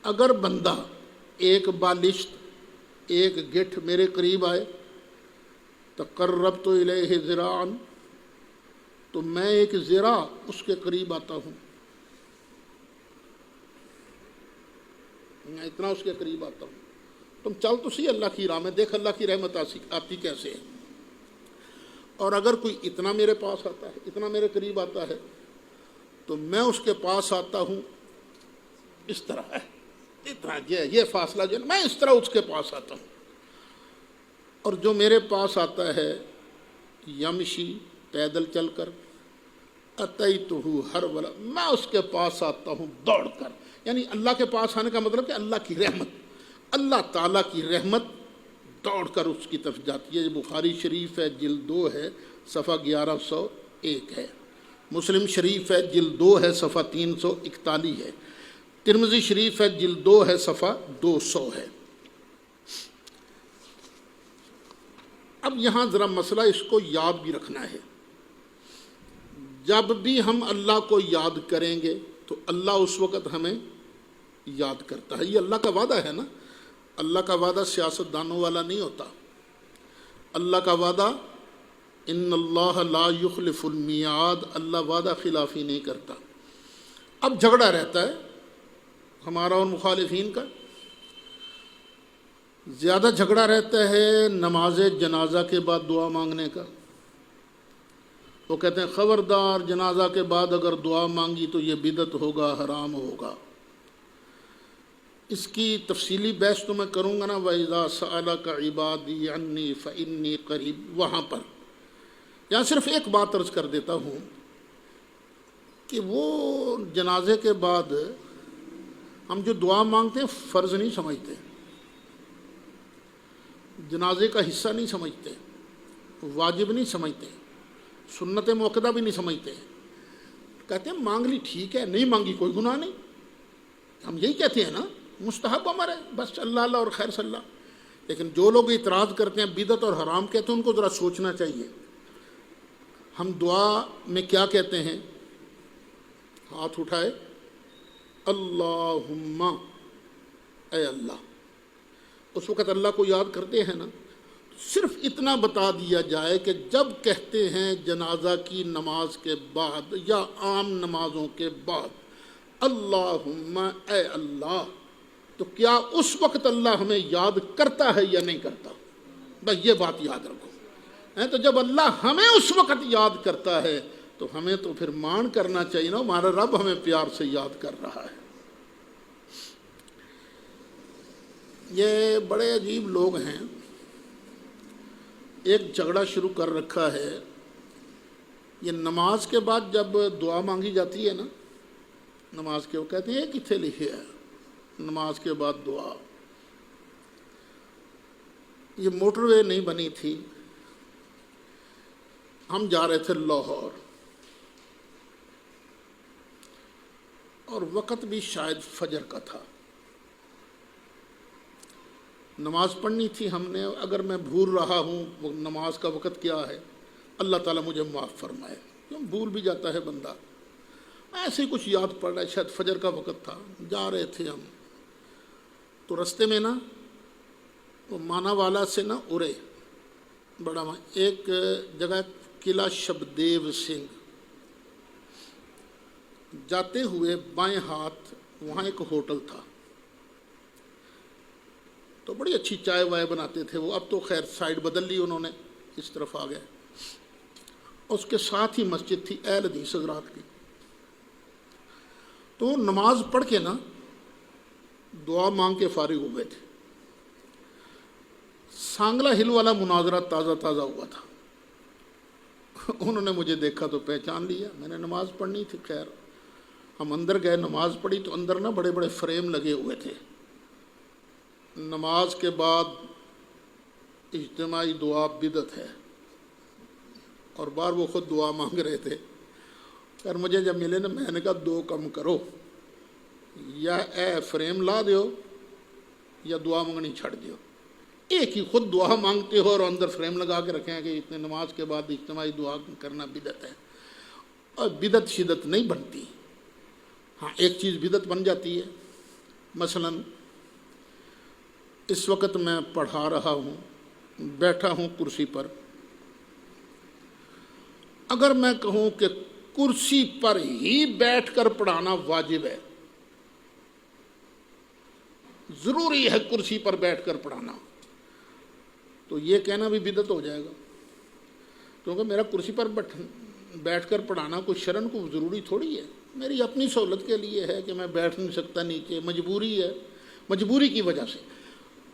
S1: اگر بندہ ایک بالشت، ایک گٹھ میرے قریب آئے، تقربت الیہ ذراعا، تو میں ایک ذراع اس کے قریب آتا ہوں، میں اتنا اس کے قریب آتا ہوں۔ تم چل تو سی اللہ کی راہ میں، دیکھ اللہ کی رحمت آتی کیسے ہے۔ اور اگر کوئی اتنا میرے پاس آتا ہے، اتنا میرے قریب آتا ہے، تو میں اس کے پاس آتا ہوں اس طرح ہے، اتنا یہ فاصلہ جو ہے میں اس طرح اس کے پاس آتا ہوں۔ اور جو میرے پاس آتا ہے یمشی، پیدل چل کر، اتیتہ ہرولہ، میں اس کے پاس آتا ہوں دوڑ کر۔ یعنی اللہ کے پاس آنے کا مطلب کہ اللہ کی رحمت، اللہ تعالیٰ کی رحمت دوڑ کر اس کی طرف جاتی ہے۔ بخاری شریف ہے جلد 2 ہے صفحہ 1101 ہے، مسلم شریف ہے جلد 2 ہے صفحہ 341 ہے، ترمذی شریف ہے جلد 2 ہے صفحہ 200 ہے۔ اب یہاں ذرا مسئلہ اس کو یاد بھی رکھنا ہے، جب بھی ہم اللہ کو یاد کریں گے تو اللہ اس وقت ہمیں یاد کرتا ہے۔ یہ اللہ کا وعدہ ہے نا، اللہ کا وعدہ سیاست دانوں والا نہیں ہوتا۔ اللہ کا وعدہ ان اللہ لا یخلف المیعاد، اللہ وعدہ خلافی نہیں کرتا۔ اب جھگڑا رہتا ہے ہمارا اور مخالفین کا، زیادہ جھگڑا رہتا ہے نماز جنازہ کے بعد دعا مانگنے کا۔ وہ کہتے ہیں خبردار جنازہ کے بعد اگر دعا مانگی تو یہ بدعت ہوگا، حرام ہوگا۔ اس کی تفصیلی بحث تو میں کروں گا نا، وَإِذَا سَأَلَكَ عِبَادِي عَنِّي فَإِنِّي قَرِيبٌ، وہاں پر یہاں صرف ایک بات عرض کر دیتا ہوں کہ وہ جنازے کے بعد ہم جو دعا مانگتے ہیں فرض نہیں سمجھتے، جنازے کا حصہ نہیں سمجھتے، واجب نہیں سمجھتے، سنت موقدہ بھی نہیں سمجھتے۔ کہتے ہیں مانگ لی ٹھیک ہے، نہیں مانگی کوئی گناہ نہیں، ہم یہی کہتے ہیں نا، مستحب عمر ہے، بس اللہ اللہ اور خیر صلی اللہ۔ لیکن جو لوگ اعتراض کرتے ہیں بدعت اور حرام کہتے ہیں، ان کو ذرا سوچنا چاہیے۔ ہم دعا میں کیا کہتے ہیں؟ ہاتھ اٹھائے، اللہم، اے اللہ، اس وقت اللہ کو یاد کرتے ہیں نا۔ صرف اتنا بتا دیا جائے کہ جب کہتے ہیں جنازہ کی نماز کے بعد یا عام نمازوں کے بعد اللہم، اے اللہ، تو کیا اس وقت اللہ ہمیں یاد کرتا ہے یا نہیں کرتا؟ بس یہ بات یاد رکھو۔ تو جب اللہ ہمیں اس وقت یاد کرتا ہے تو ہمیں تو پھر مان کرنا چاہیے نا، ہمارا رب ہمیں پیار سے یاد کر رہا ہے۔ یہ بڑے عجیب لوگ ہیں، ایک جھگڑا شروع کر رکھا ہے۔ یہ نماز کے بعد جب دعا مانگی جاتی ہے نا، نماز کے وہ کہتے ہیں کتنے لکھے ہے نماز کے بعد دعا۔ یہ موٹر وے نہیں بنی تھی، ہم جا رہے تھے لاہور، اور وقت بھی شاید فجر کا تھا۔ نماز پڑھنی تھی ہم نے، اگر میں بھول رہا ہوں وہ نماز کا وقت کیا ہے، اللہ تعالیٰ مجھے معاف فرمائے، کیوں بھول بھی جاتا ہے بندہ۔ ایسے ہی کچھ یاد پڑ رہا ہے، شاید فجر کا وقت تھا، جا رہے تھے ہم، تو رستے میں نا وہ مانا والا سے نا ارے بڑا ایک جگہ قلعہ شبدیو سنگھ، جاتے ہوئے بائیں ہاتھ وہاں ایک ہوٹل تھا، تو بڑی اچھی چائے وائے بناتے تھے وہ، اب تو خیر سائڈ بدل لی انہوں نے، اس طرف آ گئے۔ اس کے ساتھ ہی مسجد تھی اہل حدیث حضرات کی، تو نماز پڑھ کے نا دعا مانگ کے فارغ ہوئے تھے۔ سانگلہ ہل والا مناظرہ تازہ تازہ ہوا تھا، انہوں نے مجھے دیکھا تو پہچان لیا، میں نے نماز پڑھنی تھی، خیر ہم اندر گئے، نماز پڑھی تو اندر نا بڑے بڑے فریم لگے ہوئے تھے، نماز کے بعد اجتماعی دعا بدعت ہے، اور بار وہ خود دعا مانگ رہے تھے۔ خیر مجھے جب ملے نا میں نے کہا دو کم کرو، یا اے فریم لا دیو یا دعا مانگنی چھڑ دیو، ایک ہی خود دعا مانگتے ہو اور اندر فریم لگا کے رکھیں کہ اتنے نماز کے بعد اجتماعی دعا کرنا بدعت ہے، اور بدعت شدت نہیں بنتی۔ ہاں ایک چیز بدعت بن جاتی ہے، مثلا اس وقت میں پڑھا رہا ہوں، بیٹھا ہوں کرسی پر، اگر میں کہوں کہ کرسی پر ہی بیٹھ کر پڑھانا واجب ہے، ضروری ہے کرسی پر بیٹھ کر پڑھانا، تو یہ کہنا بھی بدعت ہو جائے گا، کیونکہ میرا کرسی پر بیٹھ کر پڑھانا کوئی شرعن کو ضروری تھوڑی ہے، میری اپنی سہولت کے لیے ہے کہ میں بیٹھ نہیں سکتا نیچے، مجبوری ہے، مجبوری کی وجہ سے۔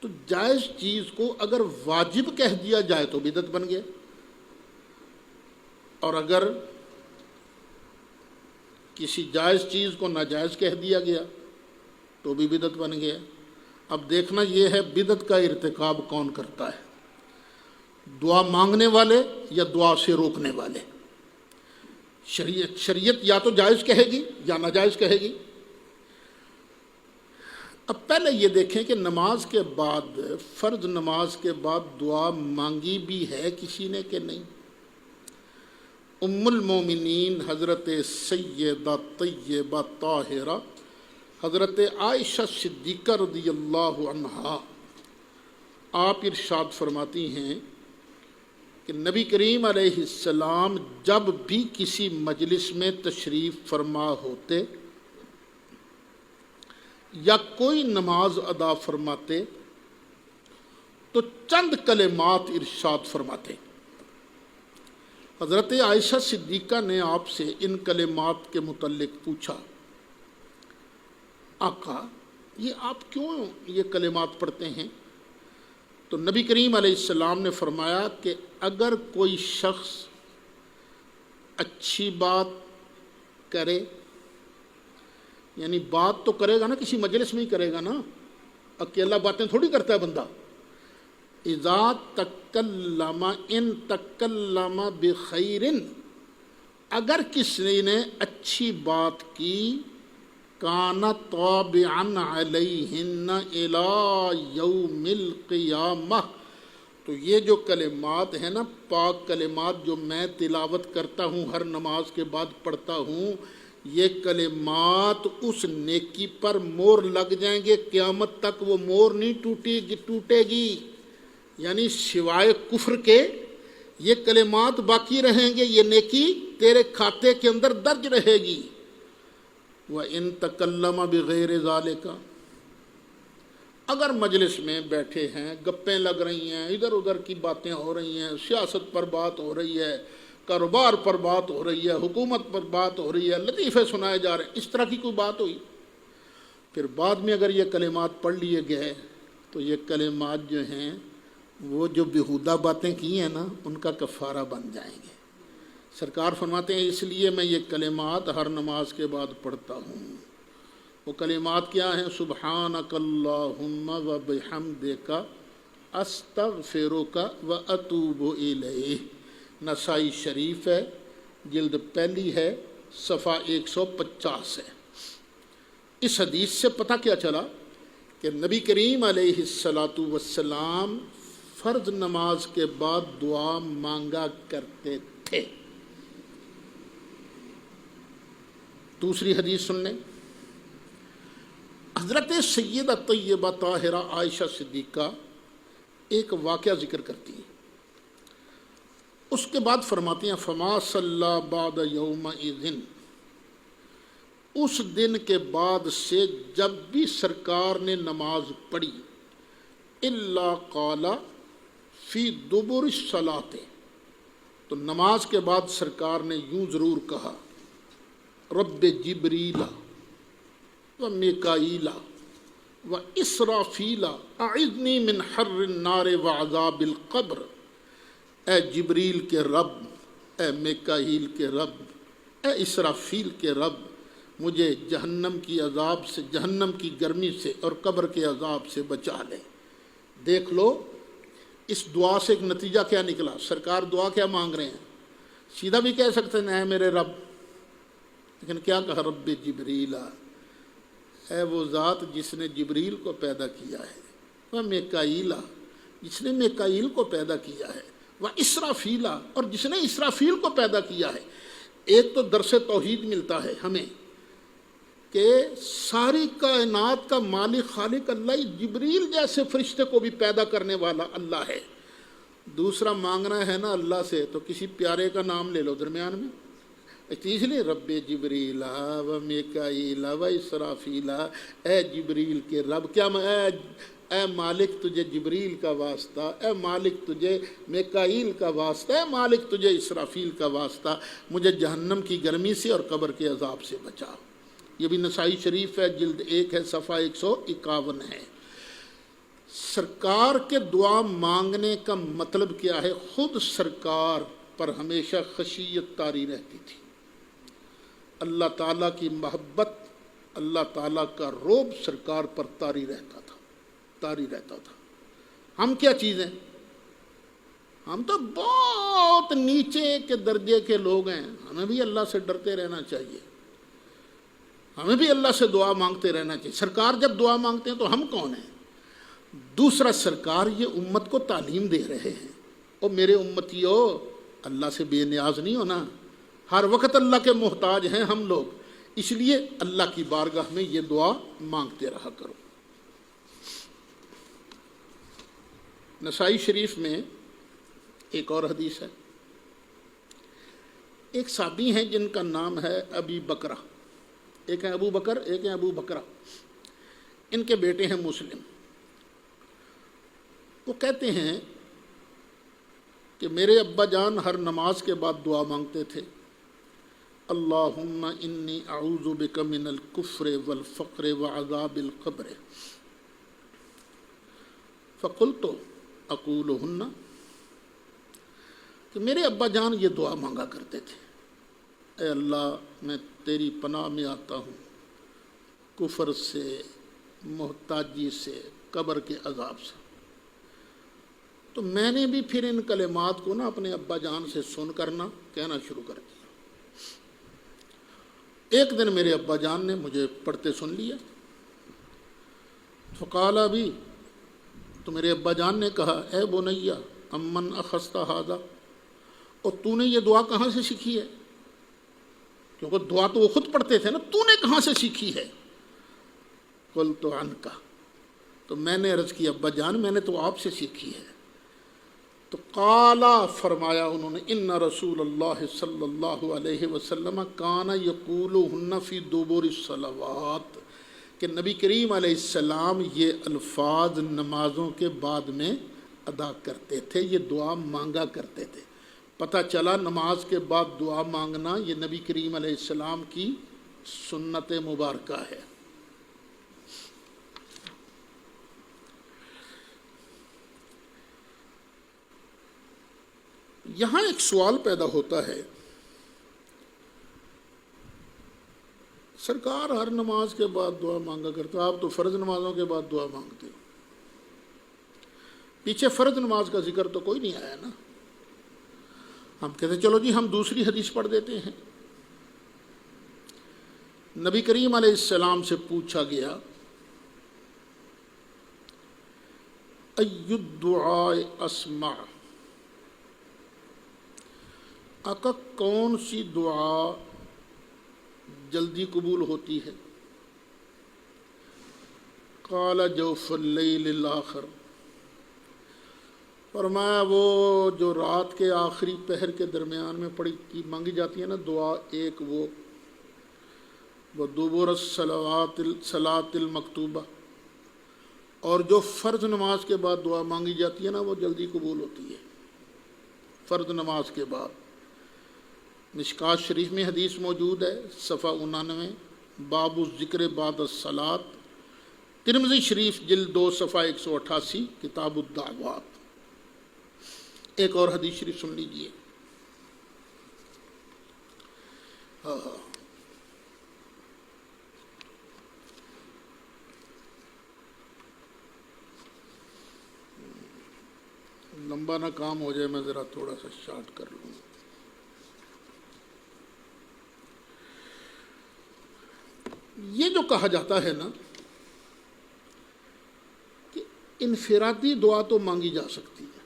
S1: تو جائز چیز کو اگر واجب کہہ دیا جائے تو بدعت بن گیا، اور اگر کسی جائز چیز کو ناجائز کہہ دیا گیا تو بھی بدعت بن گیا۔ اب دیکھنا یہ ہے بدعت کا ارتکاب کون کرتا ہے، دعا مانگنے والے یا دعا سے روکنے والے۔ شریعت یا تو جائز کہے گی یا ناجائز کہے گی۔ اب پہلے یہ دیکھیں کہ نماز کے بعد، فرض نماز کے بعد دعا مانگی بھی ہے کسی نے کہ نہیں۔ ام المومنین حضرت سیدہ طیبہ طاہرہ حضرت عائشہ صدیقہ رضی اللہ عنہا آپ ارشاد فرماتی ہیں کہ نبی کریم علیہ السلام جب بھی کسی مجلس میں تشریف فرما ہوتے یا کوئی نماز ادا فرماتے تو چند کلمات ارشاد فرماتے۔ حضرت عائشہ صدیقہ نے آپ سے ان کلمات کے متعلق پوچھا، آقا یہ آپ کیوں یہ کلمات پڑھتے ہیں؟ تو نبی کریم علیہ السلام نے فرمایا کہ اگر کوئی شخص اچھی بات کرے، یعنی بات تو کرے گا نا، کسی مجلس میں ہی کرے گا نا، اکیلا باتیں تھوڑی کرتا ہے بندہ۔ اذا تکلم ان تکلم بخیر، اگر کسی نے اچھی بات کی، کان طابعا علیہن الی یوم القیامہ، تو یہ جو کلمات ہیں نا، پاک کلمات جو میں تلاوت کرتا ہوں ہر نماز کے بعد پڑھتا ہوں، یہ کلمات اس نیکی پر مور لگ جائیں گے، قیامت تک وہ مور نہیں ٹوٹے گی، یعنی سوائے کفر کے یہ کلمات باقی رہیں گے، یہ نیکی تیرے کھاتے کے اندر درج رہے گی۔ وَإِن تَكَلَّمَ بِغَيْرِ ذَلِكَ، اگر مجلس میں بیٹھے ہیں، گپیں لگ رہی ہیں، ادھر ادھر کی باتیں ہو رہی ہیں، سیاست پر بات ہو رہی ہے، کاروبار پر بات ہو رہی ہے، حکومت پر بات ہو رہی ہے، لطیفے سنائے جا رہے ہیں، اس طرح کی کوئی بات ہوئی، پھر بعد میں اگر یہ کلمات پڑھ لیے گئے تو یہ کلمات جو ہیں وہ جو بیہودہ باتیں کی ہیں نا، ان کا کفارہ بن جائیں گے۔ سرکار فرماتے ہیں اس لیے میں یہ کلمات ہر نماز کے بعد پڑھتا ہوں۔ وہ کلمات کیا ہیں؟ سبحانک اللہم و بحمدک استغفرک و اتوب الیہ، نسائی شریف ہے، جلد پہلی ہے، صفحہ 150 ہے۔ اس حدیث سے پتہ کیا چلا کہ نبی کریم علیہ الصلاۃ والسلام فرض نماز کے بعد دعا مانگا کرتے تھے۔ دوسری حدیث سن لیں، حضرت سیدہ طیبہ طاہرہ عائشہ صدیقہ ایک واقعہ ذکر کرتی ہیں، اس کے بعد فرماتی ہیں فما صلی بعد یومئذ، اس دن کے بعد سے جب بھی سرکار نے نماز پڑھی، الا قال فی دبر الصلاۃ، تو نماز کے بعد سرکار نے یوں ضرور کہا رب جبریل و میکائیل و اسرافیل اعذنی من حر النار و عذاب القبر، اے جبریل کے رب، اے میکائیل کے رب، اے اسرافیل کے رب، مجھے جہنم کی عذاب سے، جہنم کی گرمی سے اور قبر کے عذاب سے بچا لے۔ دیکھ لو اس دعا سے ایک نتیجہ کیا نکلا، سرکار دعا کیا مانگ رہے ہیں، سیدھا بھی کہہ سکتے ہیں اے میرے رب، لیکن کیا کہا رب جبریل، اے وہ ذات جس نے جبریل کو پیدا کیا ہے، وہ میکائیل جس نے میکائیل کو پیدا کیا ہے، وہ اسرافیل اور جس نے اسرافیل کو پیدا کیا ہے۔ ایک تو درس توحید ملتا ہے ہمیں کہ ساری کائنات کا مالک خالق اللہ، جبریل جیسے فرشتے کو بھی پیدا کرنے والا اللہ ہے۔ دوسرا مانگنا ہے نا اللہ سے تو کسی پیارے کا نام لے لو درمیان میں، اس لیے رب جبریل و میکائیل و اسرافیل، اے جبریل کے رب، کیا اے مالک تجھے جبریل کا واسطہ، اے مالک تجھے میکائیل کا واسطہ، اے مالک تجھے اسرافیل کا واسطہ، مجھے جہنم کی گرمی سے اور قبر کے عذاب سے بچا۔ یہ بھی نسائی شریف ہے، جلد 1 ہے، صفحہ 151 ہے۔ سرکار کے دعا مانگنے کا مطلب کیا ہے، خود سرکار پر ہمیشہ خشیت طاری رہتی تھی، اللہ تعالیٰ کی محبت، اللہ تعالیٰ کا رعب سرکار پر طاری رہتا تھا۔ ہم کیا چیزیں، ہم تو بہت نیچے کے درجے کے لوگ ہیں، ہمیں بھی اللہ سے ڈرتے رہنا چاہیے، ہمیں بھی اللہ سے دعا مانگتے رہنا چاہیے۔ سرکار جب دعا مانگتے ہیں تو ہم کون ہیں؟ دوسرا، سرکار یہ امت کو تعلیم دے رہے ہیں، او میرے امتیو، اللہ سے بے نیاز نہیں ہونا، ہر وقت اللہ کے محتاج ہیں ہم لوگ، اس لیے اللہ کی بارگاہ میں یہ دعا مانگتے رہا کرو۔ نسائی شریف میں ایک اور حدیث ہے، ایک صحابی ہیں جن کا نام ہے ابی بکرہ، ایک ہیں ابو بکر، ایک ہیں ابو بکرہ، ان کے بیٹے ہیں مسلم۔ وہ کہتے ہیں کہ میرے ابا جان ہر نماز کے بعد دعا مانگتے تھے، اللہم انی اعوذ بک من الکفر والفقر وعذاب القبر، فقلت اقولہن، کہ میرے ابا جان یہ دعا مانگا کرتے تھے، اے اللہ میں تیری پناہ میں آتا ہوں کفر سے، محتاجی سے، قبر کے عذاب سے۔ تو میں نے بھی پھر ان کلمات کو نا اپنے ابا جان سے سن کرنا کہنا شروع کر دیا۔ ایک دن میرے ابا جان نے مجھے پڑھتے سن لیا، فقالا بھی، تو میرے ابا جان نے کہا اے بنیا امن اخذت ھذا، اور تو نے یہ دعا کہاں سے سیکھی ہے؟ کیونکہ دعا تو وہ خود پڑھتے تھے نا، تو نے کہاں سے سیکھی ہے؟ قلت عنک، تو میں نے عرض کی ابا جان میں نے تو آپ سے سیکھی ہے۔ تو قالا، فرمایا انہوں نے، ان رسول اللہ صلی اللہ علیہ وسلم کان یقولہن فی دبر الصلوات، کہ نبی کریم علیہ السلام یہ الفاظ نمازوں کے بعد میں ادا کرتے تھے، یہ دعا مانگا کرتے تھے۔ پتہ چلا نماز کے بعد دعا مانگنا یہ نبی کریم علیہ السلام کی سنت مبارکہ ہے۔ یہاں ایک سوال پیدا ہوتا ہے، سرکار ہر نماز کے بعد دعا مانگا کرتا، آپ تو فرض نمازوں کے بعد دعا مانگتے ہو، پیچھے فرض نماز کا ذکر تو کوئی نہیں آیا نا۔ ہم کہتے چلو جی ہم دوسری حدیث پڑھ دیتے ہیں۔ نبی کریم علیہ السلام سے پوچھا گیا ای الدعاء اسمع، آقا کون سی دعا جلدی قبول ہوتی ہے؟ قال جوف اللیل الاخر، فرمایا وہ جو رات کے آخری پہر کے درمیان میں پڑھی کی مانگی جاتی ہے نا دعا، ایک وہ دبر الصلاۃ المکتوبہ، اور جو فرض نماز کے بعد دعا مانگی جاتی ہے نا وہ جلدی قبول ہوتی ہے فرض نماز کے بعد۔ مشکات شریف میں حدیث موجود ہے، صفحہ 99، باب الذکر بعد الصلاۃ، ترمذی شریف جلد 2 صفحہ 188، کتاب الدعوات۔ ایک اور حدیث شریف سن لیجئے۔ لمبا نہ کام ہو جائے، میں ذرا تھوڑا سا شارٹ کر لوں۔ یہ جو کہا جاتا ہے نا کہ انفرادی دعا تو مانگی جا سکتی ہے،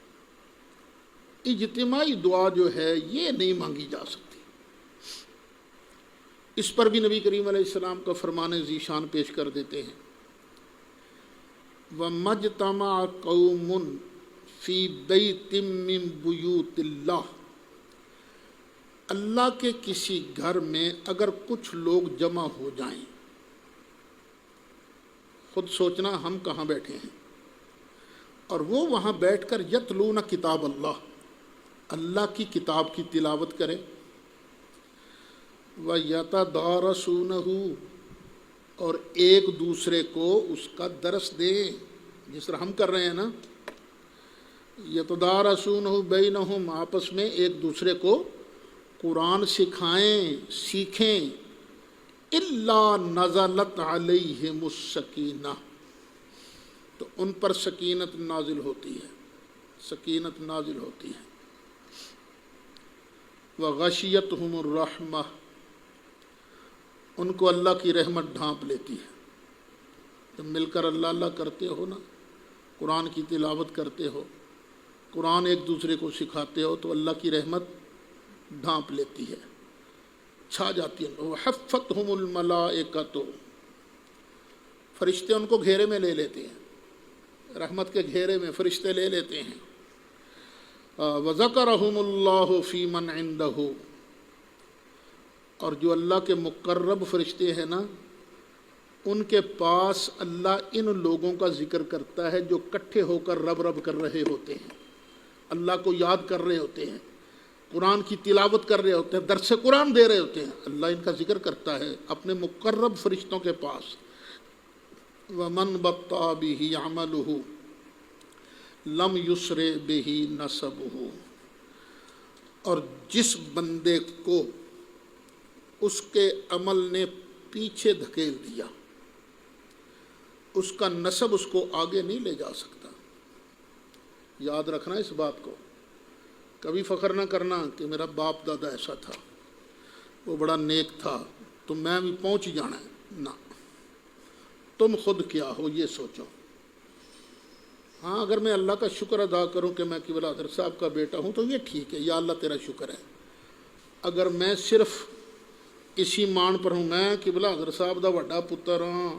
S1: اجتماعی دعا جو ہے یہ نہیں مانگی جا سکتی، اس پر بھی نبی کریم علیہ السلام کا فرمان ذیشان پیش کر دیتے ہیں، وَمَجْتَمَعَ قَوْمٌ فِي بَيْتٍ مِّن بُيُوتِ اللَّهِ، اللہ کے کسی گھر میں اگر کچھ لوگ جمع ہو جائیں، خود سوچنا ہم کہاں بیٹھے ہیں، اور وہ وہاں بیٹھ کر یتلون کتاب اللہ، اللہ کی کتاب کی تلاوت کریں، وَيَتَدَارَسُونَهُ، اور ایک دوسرے کو اس کا درس دیں، جس طرح ہم کر رہے ہیں نا، یتدارسونہ بینہم، آپس میں ایک دوسرے کو قرآن سکھائیں، سیکھیں، الا نزلت علیہم السکینہ، تو ان پر سکینت نازل ہوتی ہے، سکینت نازل ہوتی ہے، وغشیتہم الرحمہ، ان کو اللہ کی رحمت ڈھانپ لیتی ہے۔ جب مل کر اللہ اللہ کرتے ہو نا، قرآن کی تلاوت کرتے ہو، قرآن ایک دوسرے کو سکھاتے ہو، تو اللہ کی رحمت ڈھانپ لیتی ہے، چھا جاتی ہے۔ وحفتہم الملائکۃ، فرشتے ان کو گھیرے میں لے لیتے ہیں، رحمت کے گھیرے میں فرشتے لے لیتے ہیں۔ وذکرہم اللہ فی من عندہ، اور جو اللہ کے مقرب فرشتے ہیں نا، ان کے پاس اللہ ان لوگوں کا ذکر کرتا ہے جو کٹھے ہو کر رب رب کر رہے ہوتے ہیں، اللہ کو یاد کر رہے ہوتے ہیں، قرآن کی تلاوت کر رہے ہوتے ہیں، درس قرآن دے رہے ہوتے ہیں، اللہ ان کا ذکر کرتا ہے اپنے مقرب فرشتوں کے پاس۔ وَمَنْ بَطَّأَ بِهِ عَمَلُهُ لَمْ يُسْرِعْ بِهِ نَسَبُهُ، اور جس بندے کو اس کے عمل نے پیچھے دھکیل دیا، اس کا نسب اس کو آگے نہیں لے جا سکتا۔ یاد رکھنا اس بات کو، کبھی فخر نہ کرنا کہ میرا باپ دادا ایسا تھا، وہ بڑا نیک تھا تو میں بھی پہنچ جانا ہے، نہ، تم خود کیا ہو یہ سوچو۔ ہاں اگر میں اللہ کا شکر ادا کروں کہ میں قبلہ حضرت صاحب کا بیٹا ہوں تو یہ ٹھیک ہے، یا اللہ تیرا شکر ہے۔ اگر میں صرف اسی مان پر ہوں، میں قبلہ حضرت صاحب دا وڈا پتر ہاں،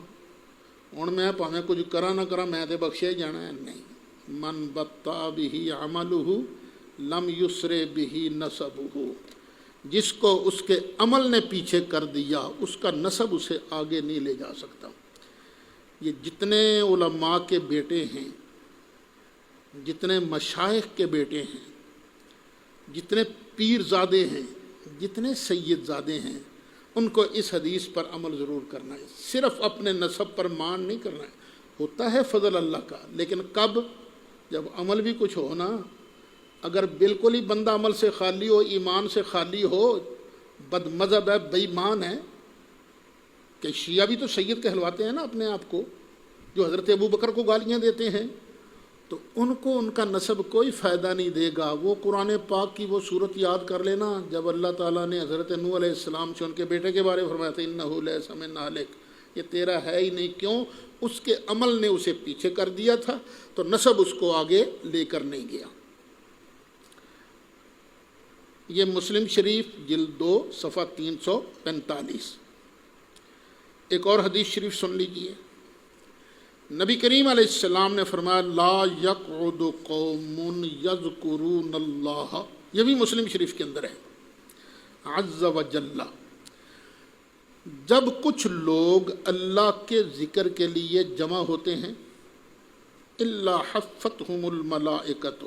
S1: ہوں میں پاویں کچھ کرا نہ کرا میں تے بخشیا ہی جانا ہے، نہیں۔ من بطأ بہ عملہ لم یسرع بہ نسبہ، جس کو اس کے عمل نے پیچھے کر دیا اس کا نسب اسے آگے نہیں لے جا سکتا۔ یہ جتنے علماء کے بیٹے ہیں، جتنے مشائخ کے بیٹے ہیں، جتنے پیر زادے ہیں، جتنے سید زادے ہیں، ان کو اس حدیث پر عمل ضرور کرنا ہے، صرف اپنے نسب پر مان نہیں کرنا ہے۔ ہوتا ہے فضل اللہ کا، لیکن کب؟ جب عمل بھی کچھ ہو نا۔ اگر بالکل ہی بندہ عمل سے خالی ہو، ایمان سے خالی ہو، بد مذہب ہے، بے ایمان ہے، کہ شیعہ بھی تو سید کہلواتے ہیں نا اپنے آپ کو، جو حضرت ابو بکر کو گالیاں دیتے ہیں، تو ان کو ان کا نسب کوئی فائدہ نہیں دے گا۔ وہ قرآن پاک کی وہ صورت یاد کر لینا جب اللہ تعالیٰ نے حضرت نوح علیہ السلام سے ان کے بیٹے کے بارے میں فرمایا تھا، انہ لیس من اہلک، یہ تیرا ہے ہی نہیں۔ کیوں؟ اس کے عمل نے اسے پیچھے کر دیا تھا، تو نسب اس کو آگے لے کر نہیں گیا۔ یہ مسلم شریف جلد 2 صفحہ 345۔ ایک اور حدیث شریف سن لیجئے، نبی کریم علیہ السلام نے فرمایا لا یقعد قوم یذکرون اللہ، یہ بھی مسلم شریف کے اندر ہے، عز وجل، جب کچھ لوگ اللہ کے ذکر کے لیے جمع ہوتے ہیں، الا حفتہم الملائکۃ،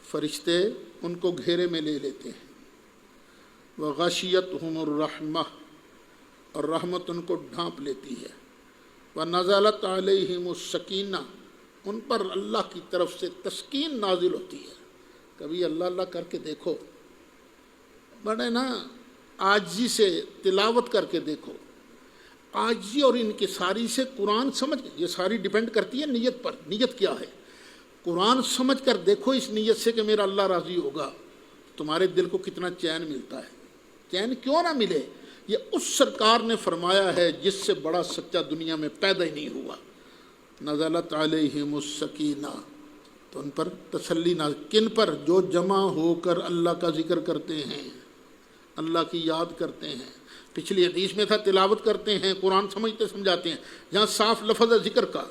S1: فرشتے ان کو گھیرے میں لے لیتے ہیں، وغشیتہم الرحمہ، اور رحمت ان کو ڈھانپ لیتی ہے، ونزلت علیہم السکینہ، ان پر اللہ کی طرف سے تسکین نازل ہوتی ہے۔ کبھی اللہ اللہ کر کے دیکھو، بڑے نا عاجزی سے تلاوت کر کے دیکھو، عاجزی اور انکساری سے قرآن سمجھ، یہ ساری ڈیپینڈ کرتی ہے نیت پر، نیت کیا ہے۔ قرآن سمجھ کر دیکھو اس نیت سے کہ میرا اللہ راضی ہوگا، تمہارے دل کو کتنا چین ملتا ہے۔ چین کیوں نہ ملے، یہ اس سرکار نے فرمایا ہے جس سے بڑا سچا دنیا میں پیدا ہی نہیں ہوا۔ نزلت علیہم السکینہ، تو ان پر تسلی نہ، کن پر؟ جو جمع ہو کر اللہ کا ذکر کرتے ہیں، اللہ کی یاد کرتے ہیں۔ پچھلی حدیث میں تھا تلاوت کرتے ہیں، قرآن سمجھتے سمجھاتے ہیں، جہاں صاف لفظ ہے ذکر کا،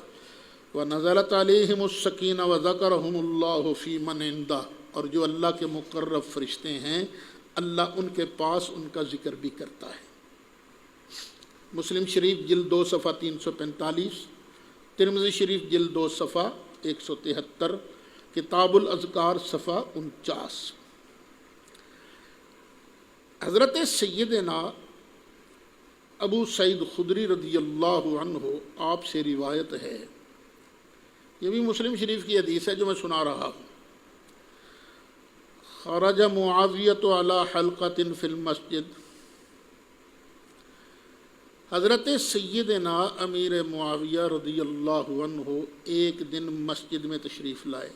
S1: وَنَزَلَتْ عَلَيْهِمُ السَّكِينَةُ وَذَكَرَهُمُ اللَّهُ فِي مَنْ عِندَهُ، اور جو اللہ کے مقرب فرشتے ہیں اللہ ان کے پاس ان کا ذکر بھی کرتا ہے۔ مسلم شریف جلد 2 صفحہ 345، ترمذی شریف جلد 2 صفحہ 173، کتاب الاذکار صفحہ 49۔ حضرت سیدنا ابو سعید خدری رضی اللہ عنہ آپ سے روایت ہے، یہ بھی مسلم شریف کی حدیث ہے جو میں سنا رہا ہوں۔ خرج معاویۃ علی حلقۃ فی المسجد، حضرت سیدنا امیر معاویہ رضی اللہ عنہ ایک دن مسجد میں تشریف لائے،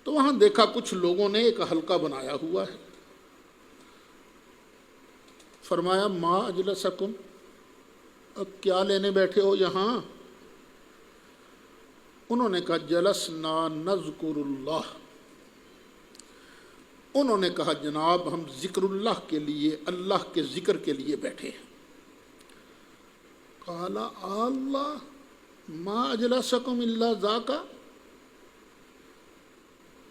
S1: تو وہاں دیکھا کچھ لوگوں نے ایک حلقہ بنایا ہوا ہے۔ فرمایا ما اجلسکم، اب کیا لینے بیٹھے ہو یہاں؟ انہوں نے کہا جلسنا نذکر اللہ، انہوں نے کہا جناب ہم ذکر اللہ کے لیے، اللہ کے ذکر کے لیے بیٹھے ہیں۔ قال اللہ ما اجلسکم الا ذاک،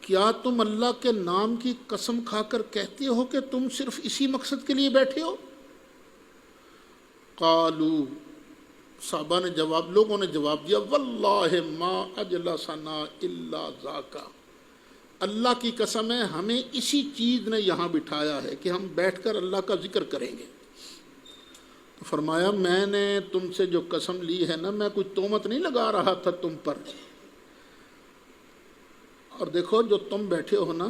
S1: کیا تم اللہ کے نام کی قسم کھا کر کہتے ہو کہ تم صرف اسی مقصد کے لیے بیٹھے ہو؟ قالوا، صحابہ نے جواب، لوگوں نے جواب دیا واللہ ما اجلسنا الا ذاک، اللہ کی قسم ہے ہمیں اسی چیز نے یہاں بٹھایا ہے کہ ہم بیٹھ کر اللہ کا ذکر کریں گے۔ تو فرمایا میں نے تم سے جو قسم لی ہے نا، میں کوئی تہمت نہیں لگا رہا تھا تم پر، اور دیکھو جو تم بیٹھے ہو نا،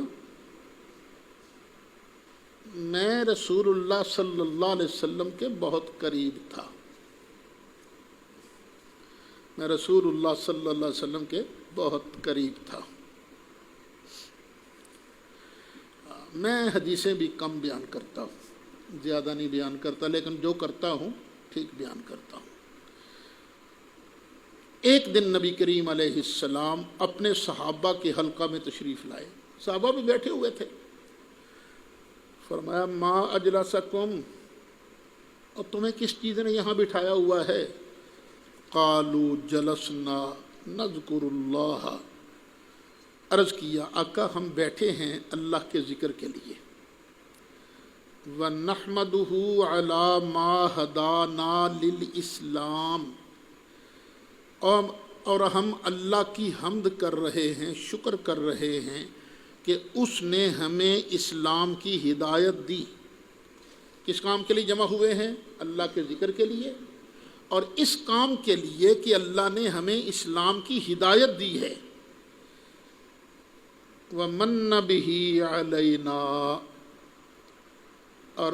S1: میں رسول اللہ صلی اللہ علیہ وسلم کے بہت قریب تھا، میں رسول اللہ صلی اللہ علیہ وسلم کے بہت قریب تھا۔ میں حدیثیں بھی کم بیان کرتا ہوں، زیادہ نہیں بیان کرتا، لیکن جو کرتا ہوں ٹھیک بیان کرتا ہوں۔ ایک دن نبی کریم علیہ السلام اپنے صحابہ کے حلقہ میں تشریف لائے، صحابہ بھی بیٹھے ہوئے تھے۔ فرمایا ما اجلسکم، اور تمہیں کس چیز نے یہاں بٹھایا ہوا ہے؟ قالوا جلسنا نذکر اللہ، عرض کیا آقا ہم بیٹھے ہیں اللہ کے ذکر کے لیے، وَنَحْمَدُهُ عَلَى مَا هَدَانَا لِلْإِسْلَامِ، اور ہم اللہ کی حمد کر رہے ہیں، شکر کر رہے ہیں کہ اس نے ہمیں اسلام کی ہدایت دی۔ کس کام کے لیے جمع ہوئے ہیں؟ اللہ کے ذکر کے لیے، اور اس کام کے لیے کہ اللہ نے ہمیں اسلام کی ہدایت دی ہے۔ وَمَنَّ بِهِ عَلَيْنَا، اور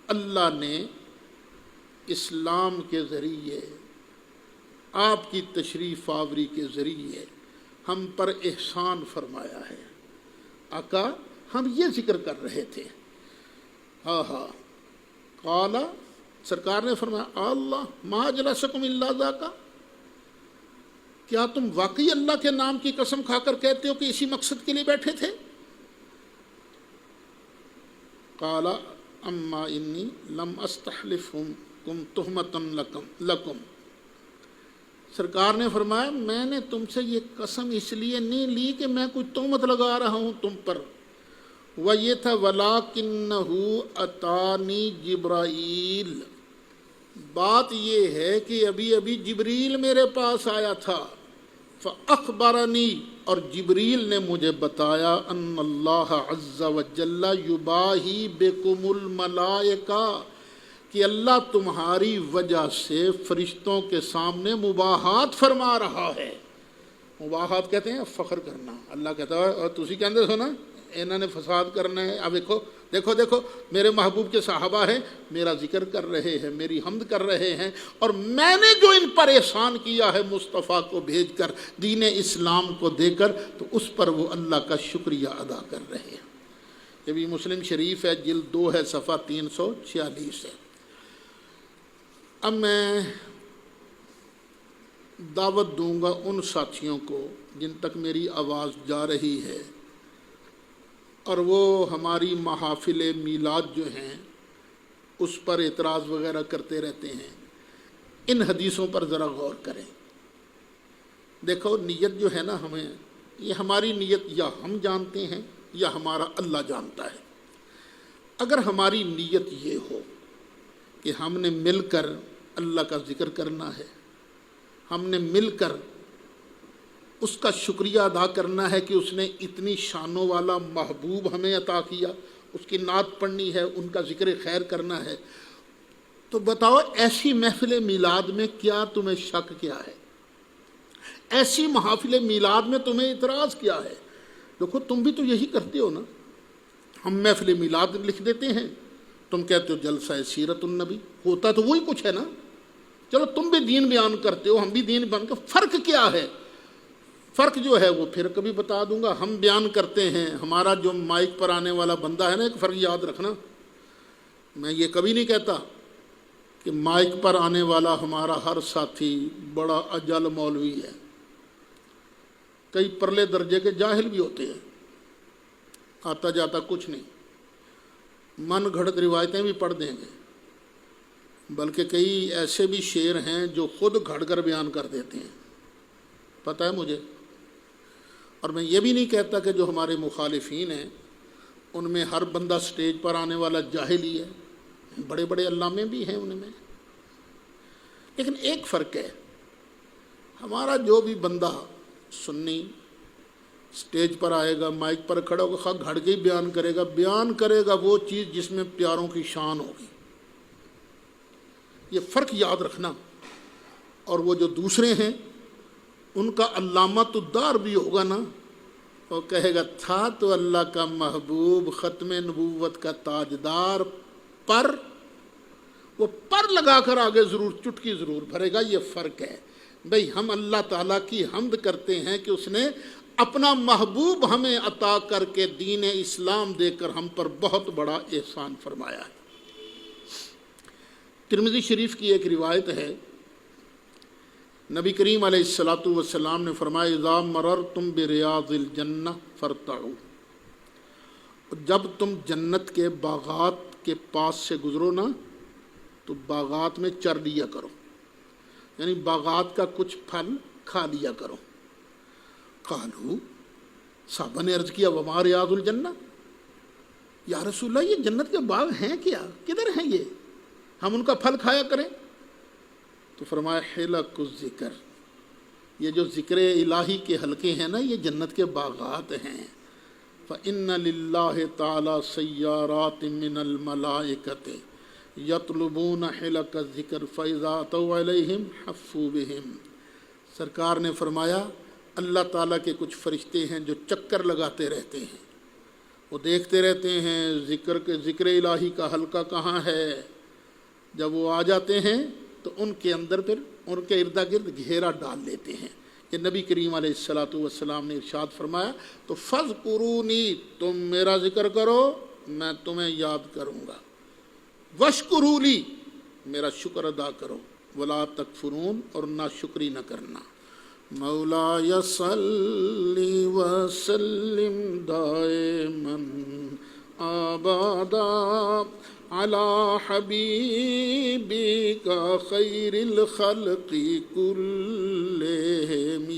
S1: اللہ نے اسلام کے ذریعے، آپ کی تشریف آوری کے ذریعے ہم پر احسان فرمایا ہے۔ آقا ہم یہ ذکر کر رہے تھے، ہاں ہاں قالا، سرکار نے فرمایا اللہ ما جلسکم الا ذاکا، کیا تم واقعی اللہ کے نام کی قسم کھا کر کہتے ہو کہ اسی مقصد کے لیے بیٹھے تھے؟ قالا اما انی لم استحلفکم تہمتا لکم، سرکار نے فرمایا میں نے تم سے یہ قسم اس لیے نہیں لی کہ میں کوئی تہمت لگا رہا ہوں تم پر، وہ یہ تھا وَلَٰكِنَّهُ أَتَانِي جبرائیل، بات یہ ہے کہ ابھی جبریل میرے پاس آیا تھا، فَأَخْبَرَنِي، اور جبریل نے مجھے بتایا ان اللہ عز وجل یباہی بکم الملائکہ، کہ اللہ تمہاری وجہ سے فرشتوں کے سامنے مباحات فرما رہا ہے۔ مباحات کہتے ہیں فخر کرنا، اللہ کہتا ہے اور تسی کہندے سو نا انہوں نے فساد کرنا ہے، اب دیکھو میرے محبوب کے صحابہ ہیں، میرا ذکر کر رہے ہیں، میری حمد کر رہے ہیں، اور میں نے جو ان پر احسان کیا ہے مصطفیٰ کو بھیج کر، دین اسلام کو دے کر، تو اس پر وہ اللہ کا شکریہ ادا کر رہے ہیں۔ یہ بھی مسلم شریف ہے، جلد 2 ہے، صفحہ 346 ہے۔ اب میں دعوت دوں گا ان ساتھیوں کو جن تک میری آواز جا رہی ہے اور وہ ہماری محافل میلاد جو ہیں اس پر اعتراض وغیرہ کرتے رہتے ہیں، ان حدیثوں پر ذرا غور کریں۔ دیکھو نیت جو ہے نا، ہمیں یہ ہماری نیت یا ہم جانتے ہیں یا ہمارا اللہ جانتا ہے۔ اگر ہماری نیت یہ ہو کہ ہم نے مل کر اللہ کا ذکر کرنا ہے، ہم نے مل کر اس کا شکریہ ادا کرنا ہے کہ اس نے اتنی شانوں والا محبوب ہمیں عطا کیا، اس کی نعت پڑھنی ہے، ان کا ذکر خیر کرنا ہے، تو بتاؤ ایسی محفل میلاد میں کیا تمہیں شک کیا ہے؟ ایسی محافل میلاد میں تمہیں اعتراض کیا ہے؟ دیکھو تم بھی تو یہی کرتے ہو نا، ہم محفل میلاد لکھ دیتے ہیں، تم کہتے ہو جلسہ سیرت النبی، ہوتا تو وہی کچھ ہے نا۔ چلو تم بھی دین بیان کرتے ہو، ہم بھی دین بیان کرتے، فرق کیا ہے؟ فرق جو ہے وہ پھر کبھی بتا دوں گا۔ ہم بیان کرتے ہیں، ہمارا جو مائک پر آنے والا بندہ ہے نا، ایک فرق یاد رکھنا، میں یہ کبھی نہیں کہتا کہ مائک پر آنے والا ہمارا ہر ساتھی بڑا اجل مولوی ہے، کئی پرلے درجے کے جاہل بھی ہوتے ہیں، آتا جاتا کچھ نہیں، من گھڑت روایتیں بھی پڑھ دیں گے، بلکہ کئی ایسے بھی شعر ہیں جو خود گھڑ کر بیان کر دیتے ہیں، پتہ ہے مجھے۔ اور میں یہ بھی نہیں کہتا کہ جو ہمارے مخالفین ہیں ان میں ہر بندہ سٹیج پر آنے والا جاہل ہی ہے، بڑے بڑے علامے بھی ہیں ان میں، لیکن ایک فرق ہے، ہمارا جو بھی بندہ سنی سٹیج پر آئے گا، مائک پر کھڑا ہوگا، خواہ گھڑ کے ہی بیان کرے گا وہ چیز جس میں پیاروں کی شان ہوگی، یہ فرق یاد رکھنا۔ اور وہ جو دوسرے ہیں ان کا علامۃ الدار بھی ہوگا نا، وہ کہے گا تھا تو اللہ کا محبوب ختم نبوت کا تاجدار، پر وہ پر لگا کر آگے ضرور چٹکی ضرور بھرے گا۔ یہ فرق ہے بھئی، ہم اللہ تعالیٰ کی حمد کرتے ہیں کہ اس نے اپنا محبوب ہمیں عطا کر کے دین اسلام دے کر ہم پر بہت بڑا احسان فرمایا ہے۔ ترمذی شریف کی ایک روایت ہے، نبی کریم علیہ السلام نے فرمایا اذا مررتم بریاض الجنہ فارتعوا، جب تم جنت کے باغات کے پاس سے گزرو نا تو باغات میں چر لیا کرو، یعنی باغات کا کچھ پھل کھا لیا کرو۔ قالوا، صحابہ نے عرض کیا وما ریاض الجنہ، یا رسول اللہ یہ جنت کے باغ ہیں کیا، کدھر ہیں یہ، ہم ان کا پھل کھایا کریں؟ تو فرمایا حلق الذکر، یہ جو ذکر الہی کے حلقے ہیں نا، یہ جنت کے باغات ہیں۔ فَإِنَّ لِلَّهِ تَعَالَى سَيَّارَاتٍ مِّنَ الْمَلَائِكَةِ يَطْلُبُونَ حِلَقَ الذِّكْرِ فَإِذَا أَتَوْا عَلَيْهِمْ حَفُّوا بِهِمْ، سرکار نے فرمایا اللہ تعالیٰ کے کچھ فرشتے ہیں جو چکر لگاتے رہتے ہیں، وہ دیکھتے رہتے ہیں ذکر الہی کا حلقہ کہاں ہے، جب وہ آ جاتے ہیں تو ان کے اندر پھر ان کے ارد گرد گھیرا ڈال لیتے ہیں۔ یہ نبی کریم علیہ السلام نے ارشاد فرمایا، تو فَاذْكُرُونِی، تم میرا ذکر کرو میں تمہیں یاد کروں گا۔ وشکروا لی، میرا شکر ادا کرو، ولا تکفرون، اور ناشکری نہ کرنا۔ مولاي صل وسلم دائما ابدا على حبيبك خير الخلق كلهم